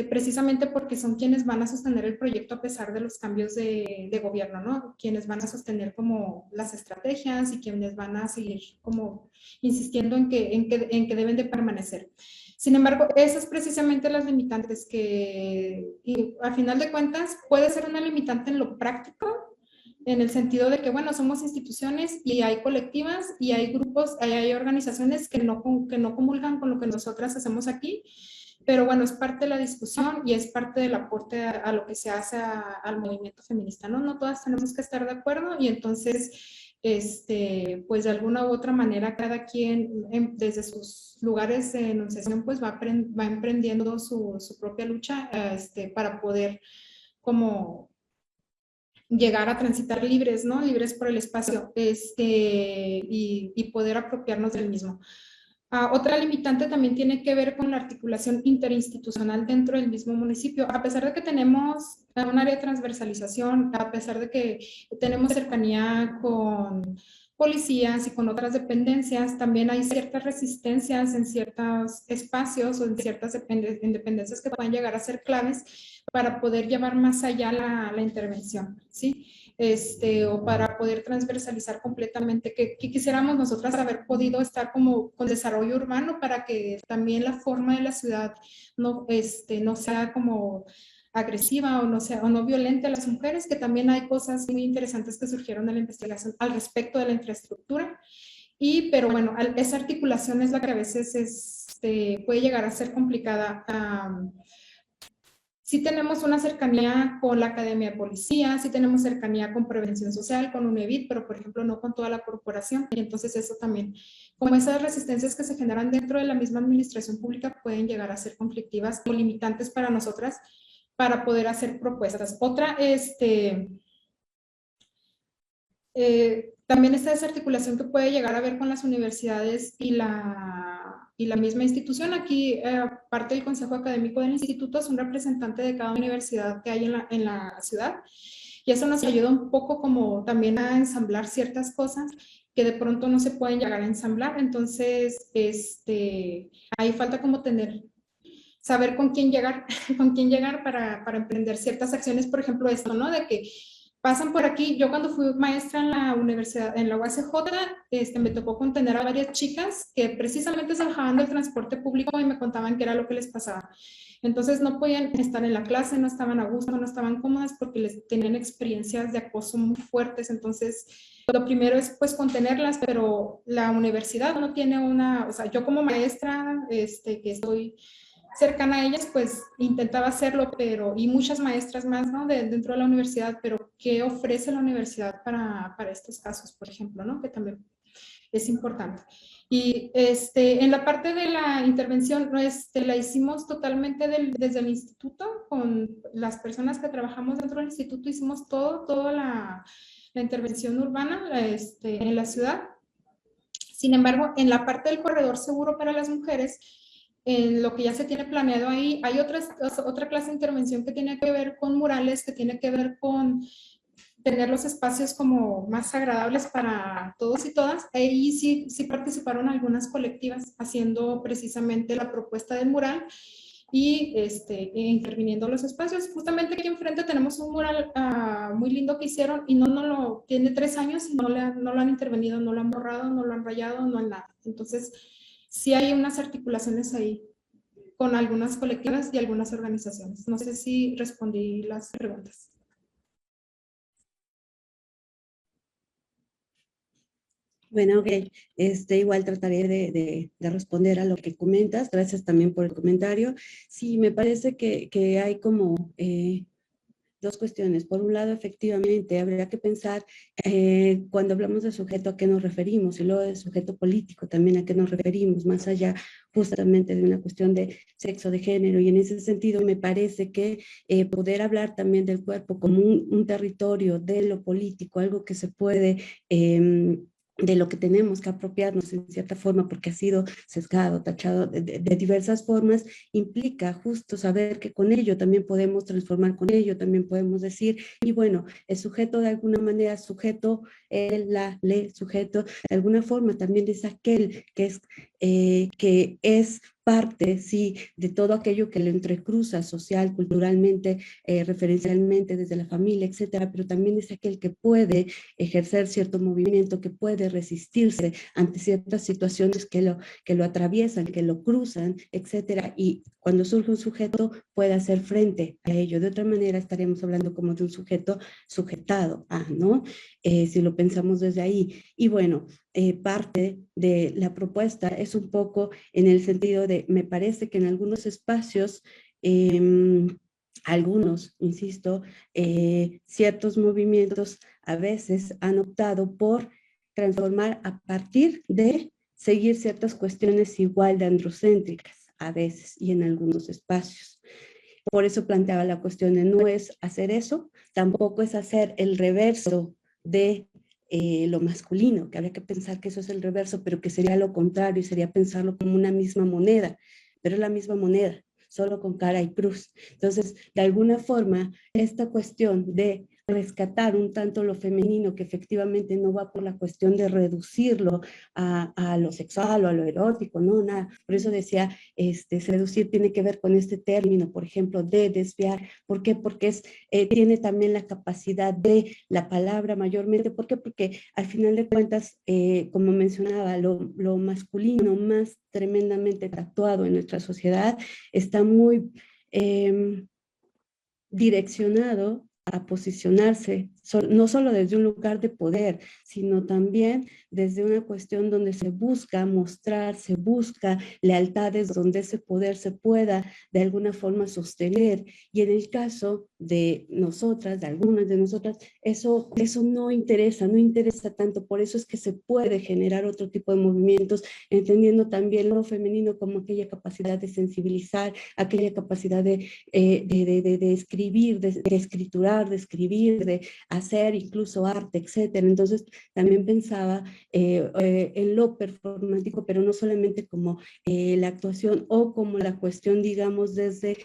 precisamente porque son quienes van a sostener el proyecto a pesar de los cambios de gobierno, ¿no? Quienes van a sostener como las estrategias y quienes van a seguir como insistiendo en que deben de permanecer. Sin embargo, esas precisamente las limitantes que, y a final de cuentas, puede ser una limitante en lo práctico, en el sentido de que, bueno, somos instituciones y hay colectivas y hay grupos, hay organizaciones que no comulgan con lo que nosotras hacemos aquí, pero bueno, es parte de la discusión y es parte del aporte a lo que se hace al movimiento feminista, ¿no? No todas tenemos que estar de acuerdo y entonces, pues de alguna u otra manera, cada quien desde sus lugares de enunciación, pues va emprendiendo su propia lucha para poder como llegar a transitar libres, ¿no? Libres por el espacio y poder apropiarnos del mismo. Otra limitante también tiene que ver con la articulación interinstitucional dentro del mismo municipio. A pesar de que tenemos un área de transversalización, a pesar de que tenemos cercanía con policías y con otras dependencias, también hay ciertas resistencias en ciertos espacios o en ciertas dependencias que pueden llegar a ser claves para poder llevar más allá la intervención, ¿sí? O para poder transversalizar completamente, que quisiéramos nosotras haber podido estar como con desarrollo urbano para que también la forma de la ciudad no sea como agresiva o no violenta a las mujeres, que también hay cosas muy interesantes que surgieron de la investigación al respecto de la infraestructura. Pero bueno, esa articulación es la que a veces puede llegar a ser complicada. Sí tenemos una cercanía con la Academia de Policía, sí tenemos cercanía con Prevención Social, con UNEVIT, pero por ejemplo no con toda la corporación. Y entonces eso también, como esas resistencias que se generan dentro de la misma administración pública pueden llegar a ser conflictivas o limitantes para nosotras para poder hacer propuestas. Otra, también esta desarticulación que puede llegar a ver con las universidades y la misma institución. Aquí, parte del Consejo Académico del Instituto es un representante de cada universidad que hay en la ciudad. Y eso nos ayuda un poco como también a ensamblar ciertas cosas que de pronto no se pueden llegar a ensamblar. Entonces, ahí falta como saber con quién llegar, para emprender ciertas acciones. Por ejemplo, esto, ¿no? De que pasan por aquí. Yo cuando fui maestra en la universidad, en la UACJ, me tocó contener a varias chicas que precisamente se bajaban del transporte público y me contaban qué era lo que les pasaba. Entonces no podían estar en la clase, no estaban a gusto, no estaban cómodas porque les tenían experiencias de acoso muy fuertes. Entonces, lo primero es pues contenerlas, pero la universidad no tiene o sea, yo como maestra, que estoy cercana a ellas, pues intentaba hacerlo, y muchas maestras más, ¿no? Dentro de la universidad, pero ¿qué ofrece la universidad para estos casos, por ejemplo, ¿no? Que también es importante. Y en la parte de la intervención, la hicimos totalmente desde el instituto, con las personas que trabajamos dentro del instituto, hicimos toda la intervención urbana en la ciudad. Sin embargo, en la parte del corredor seguro para las mujeres, en lo que ya se tiene planeado ahí, hay otra clase de intervención que tiene que ver con murales, que tiene que ver con tener los espacios como más agradables para todos y todas. Ahí sí participaron algunas colectivas haciendo precisamente la propuesta del mural y interviniendo los espacios. Justamente aquí enfrente tenemos un mural muy lindo que hicieron y tiene 3 años y no lo han intervenido, no lo han borrado, no lo han rayado, no han nada. Entonces, sí hay unas articulaciones ahí con algunas colectivas y algunas organizaciones. No sé si respondí las preguntas. Bueno, ok. Igual trataré de responder a lo que comentas. Gracias también por el comentario. Sí, me parece que hay como dos cuestiones. Por un lado, efectivamente, habría que pensar cuando hablamos de sujeto a qué nos referimos y luego de sujeto político también a qué nos referimos, más allá justamente de una cuestión de sexo, de género. Y en ese sentido me parece que poder hablar también del cuerpo como un territorio de lo político, algo que se puede de lo que tenemos que apropiarnos en cierta forma porque ha sido sesgado, tachado de diversas formas, implica justo saber que con ello también podemos transformar, con ello también podemos decir, y bueno, el sujeto de alguna manera, sujeto, él, la, le, sujeto, de alguna forma también es aquel que es parte, sí, de todo aquello que lo entrecruza social, culturalmente, referencialmente desde la familia, etcétera, pero también es aquel que puede ejercer cierto movimiento, que puede resistirse ante ciertas situaciones que lo atraviesan, que lo cruzan, etcétera, y cuando surge un sujeto puede hacer frente a ello. De otra manera estaríamos hablando como de un sujeto sujetado a, ¿no? Si lo pensamos desde ahí. Y bueno, parte de la propuesta es un poco en el sentido de, me parece que en algunos espacios, algunos, insisto, ciertos movimientos a veces han optado por transformar a partir de seguir ciertas cuestiones igual de androcéntricas, a veces y en algunos espacios. Por eso planteaba la cuestión de no es hacer eso, tampoco es hacer el reverso de lo masculino, que habría que pensar que eso es el reverso, pero que sería lo contrario, y sería pensarlo como una misma moneda, pero es la misma moneda, solo con cara y cruz. Entonces, de alguna forma, esta cuestión de rescatar un tanto lo femenino, que efectivamente no va por la cuestión de reducirlo a lo sexual o a lo erótico, no, nada. Por eso decía, seducir tiene que ver con este término, por ejemplo, de desviar. ¿Por qué? Porque tiene también la capacidad de la palabra mayormente. ¿Por qué? Porque al final de cuentas, como mencionaba, lo masculino más tremendamente tatuado en nuestra sociedad está muy direccionado a posicionarse, no solo desde un lugar de poder, sino también desde una cuestión donde se busca mostrar, se busca lealtades, donde ese poder se pueda de alguna forma sostener. Y en el caso de nosotras, de algunas de nosotras, eso no interesa tanto. Por eso es que se puede generar otro tipo de movimientos, entendiendo también lo femenino como aquella capacidad de sensibilizar, aquella capacidad de escribir, de escriturar, de escribir, de hacer incluso arte, etcétera. Entonces también pensaba en lo performático, pero no solamente como la actuación o como la cuestión, digamos, desde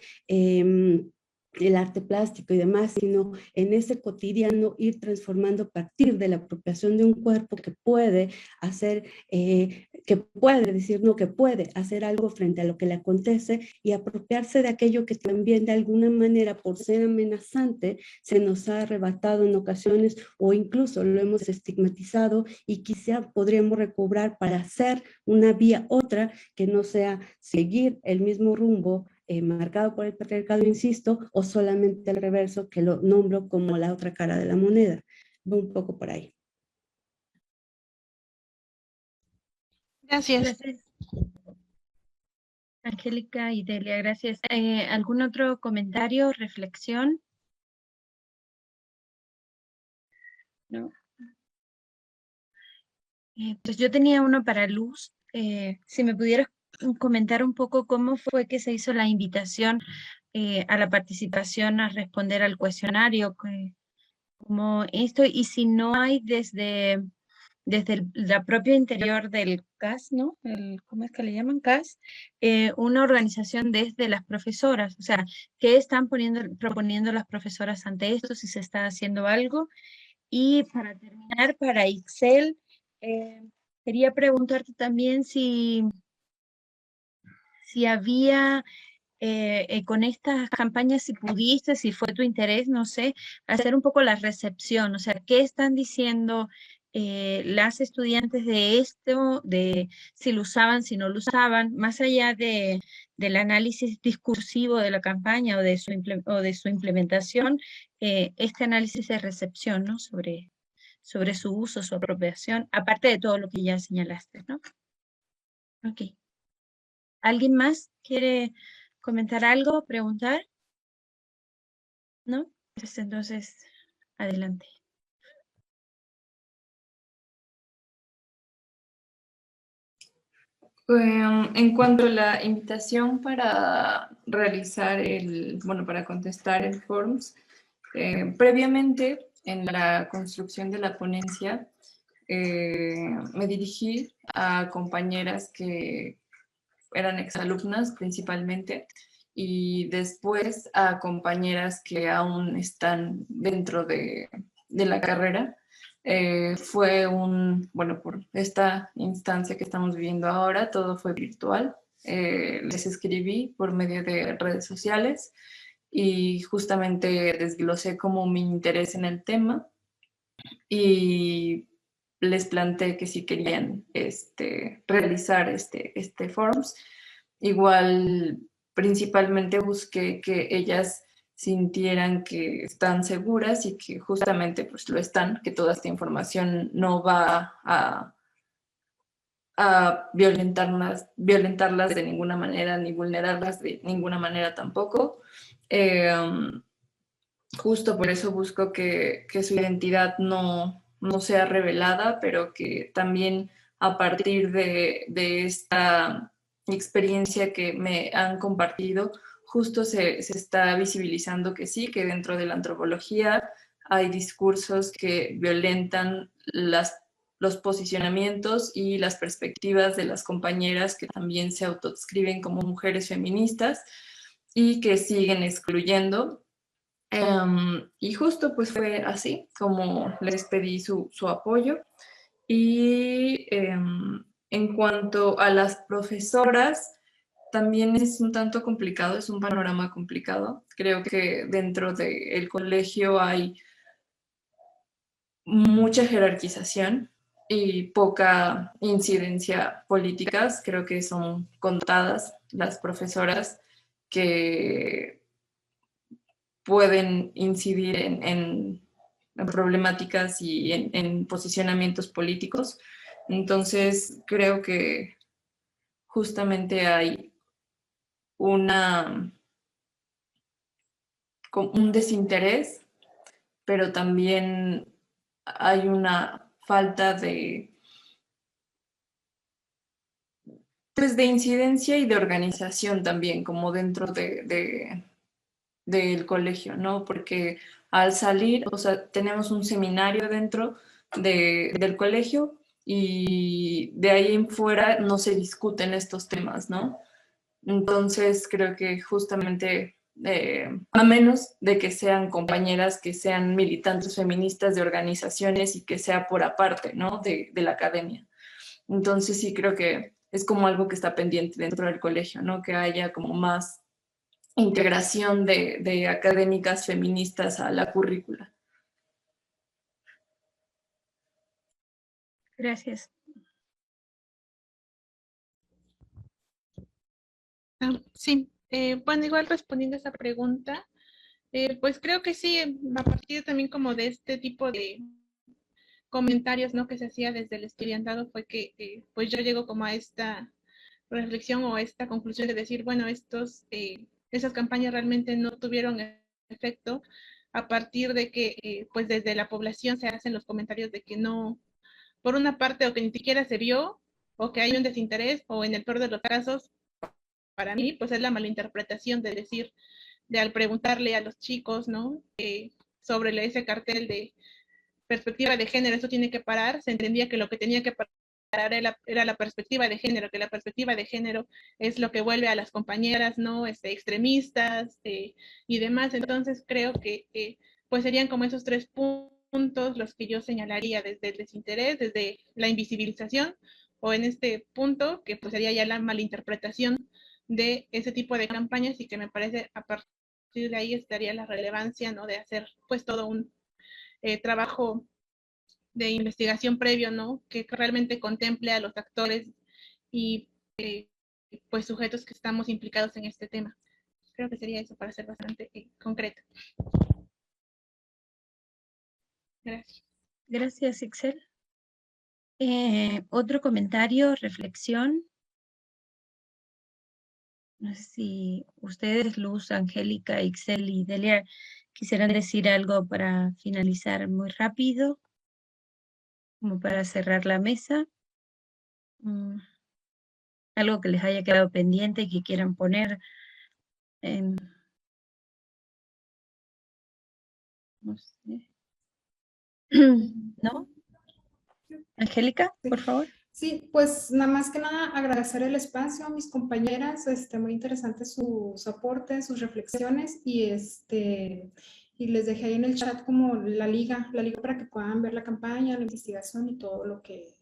el arte plástico y demás, sino en ese cotidiano ir transformando a partir de la apropiación de un cuerpo que puede hacer, que puede decir no, que puede hacer algo frente a lo que le acontece y apropiarse de aquello que también de alguna manera, por ser amenazante, se nos ha arrebatado en ocasiones o incluso lo hemos estigmatizado y quizá podríamos recobrar para hacer una vía otra que no sea seguir el mismo rumbo marcado por el patriarcado, insisto, o solamente el reverso, que lo nombro como la otra cara de la moneda. Un poco por ahí. Gracias. Gracias, Angélica y Delia, gracias. ¿Algún otro comentario, reflexión? ¿No? Pues yo tenía uno para Luz. Si me pudieras comentar un poco cómo fue que se hizo la invitación a la participación, a responder al cuestionario, como esto, y si no hay desde la propio interior del CAS, ¿no? ¿Cómo es que le llaman? CAS, una organización desde las profesoras, o sea, ¿qué están proponiendo las profesoras ante esto? Si se está haciendo algo. Y para terminar, para Excel, quería preguntarte también si había con estas campañas, si pudiste, si fue tu interés, no sé, hacer un poco la recepción, o sea, ¿qué están diciendo las estudiantes de esto, de si lo usaban, si no lo usaban, más allá del análisis discursivo de la campaña o de su implementación, este análisis de recepción, ¿no? Sobre su uso, su apropiación, aparte de todo lo que ya señalaste, ¿no? Ok. ¿Alguien más quiere comentar algo, preguntar? ¿No? Pues entonces, adelante. En cuanto a la invitación para realizar para contestar el Forms, previamente en la construcción de la ponencia me dirigí a compañeras que eran exalumnas principalmente y después a compañeras que aún están dentro de la carrera. Fue por esta instancia que estamos viviendo ahora, todo fue virtual. les escribí por medio de redes sociales y justamente desglosé como mi interés en el tema y les planteé que si querían realizar este forums. Igual, principalmente busqué que ellas sintieran que están seguras y que justamente pues lo están, que toda esta información no va a violentarlas de ninguna manera, ni vulnerarlas de ninguna manera tampoco. Justo por eso busco que su identidad no sea revelada, pero que también a partir de esta experiencia que me han compartido, justo se está visibilizando que sí, que dentro de la antropología hay discursos que violentan los posicionamientos y las perspectivas de las compañeras que también se autodescriben como mujeres feministas y que siguen excluyendo. Y justo pues fue así como les pedí su apoyo. Y en cuanto a las profesoras, también es un tanto complicado, es un panorama complicado. Creo que dentro del colegio hay mucha jerarquización y poca incidencia políticas. Creo que son contadas las profesoras que pueden incidir en problemáticas y en posicionamientos políticos. Entonces, creo que justamente hay un desinterés, pero también hay una falta pues, de incidencia y de organización también, como dentro del colegio, ¿no? Porque al salir, o sea, tenemos un seminario dentro del colegio y de ahí en fuera no se discuten estos temas, ¿no? Entonces creo que justamente, a menos de que sean compañeras que sean militantes feministas de organizaciones y que sea por aparte, ¿no? De la academia. Entonces sí creo que es como algo que está pendiente dentro del colegio, ¿no? Que haya como más integración de académicas feministas a la currícula. Gracias. Sí, bueno, igual respondiendo a esa pregunta, pues creo que sí, a partir también como de este tipo de comentarios, ¿no? Que se hacía desde el estudiantado fue que pues yo llego como a esta reflexión o a esta conclusión de decir, bueno, esas campañas realmente no tuvieron efecto a partir de que pues desde la población se hacen los comentarios de que no, por una parte, o que ni siquiera se vio, o que hay un desinterés, o en el peor de los casos, para mí, pues es la malinterpretación de decir, de al preguntarle a los chicos, ¿no? Sobre ese cartel de perspectiva de género, esto tiene que parar, se entendía que lo que tenía que parar era la perspectiva de género, que la perspectiva de género es lo que vuelve a las compañeras, ¿no? Extremistas y demás. Entonces creo que pues serían como esos tres puntos los que yo señalaría desde el desinterés, desde la invisibilización, o en este punto que pues sería ya la malinterpretación de ese tipo de campañas, y que me parece a partir de ahí estaría la relevancia, ¿no? De hacer pues todo un trabajo de investigación previo, ¿no? Que realmente contemple a los actores y pues sujetos que estamos implicados en este tema. Creo que sería eso para ser bastante concreto. Gracias. Gracias, Ixel. Otro comentario, reflexión. No sé si ustedes, Luz, Angélica, Ixel y Delia, quisieran decir algo para finalizar muy rápido, como para cerrar la mesa. Algo que les haya quedado pendiente y que quieran poner en... No sé. ¿No? Angélica, por favor. Sí, pues nada más que nada agradecer el espacio a mis compañeras, muy interesante sus aportes, sus reflexiones y les dejé ahí en el chat como la liga para que puedan ver la campaña, la investigación y todo lo que,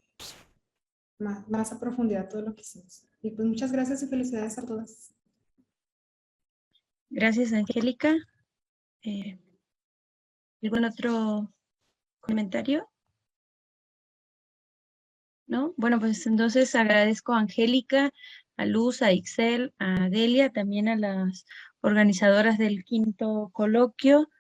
más a profundidad todo lo que hicimos. Y pues muchas gracias y felicidades a todas. Gracias, Angélica. ¿Algún otro comentario? ¿No? Bueno, pues entonces agradezco a Angélica, a Luz, a Ixel, a Delia, también a las organizadoras del 5º coloquio,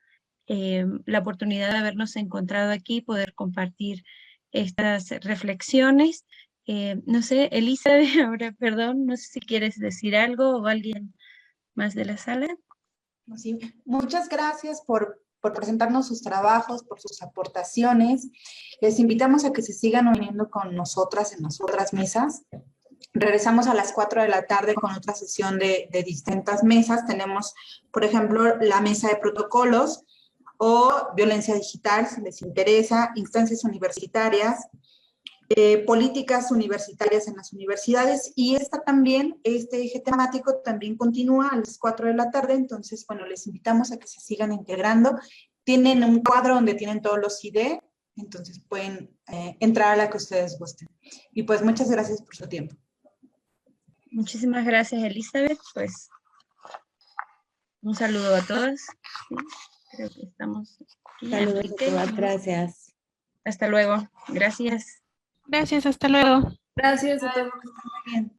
la oportunidad de habernos encontrado aquí, poder compartir estas reflexiones. No sé, Elizabeth, ahora perdón, no sé si quieres decir algo o alguien más de la sala. Sí, muchas gracias por presentarnos sus trabajos, por sus aportaciones. Les invitamos a que se sigan uniendo con nosotras en las otras mesas. Regresamos a las 4 de la tarde con otra sesión de distintas mesas. Tenemos, por ejemplo, la mesa de protocolos o violencia digital, si les interesa, instancias universitarias, políticas universitarias en las universidades, y este eje temático también continúa a las 4 de la tarde. Entonces, bueno, les invitamos a que se sigan integrando. Tienen un cuadro donde tienen todos los ID, entonces pueden entrar a la que ustedes gusten. Y pues muchas gracias por su tiempo. Muchísimas gracias, Elizabeth. Pues un saludo a todas. Sí, creo que estamos aquí. Saludos a Enrique, todas, gracias. hasta luego. Gracias. Gracias, hasta luego. Gracias a todos. Que estén muy bien.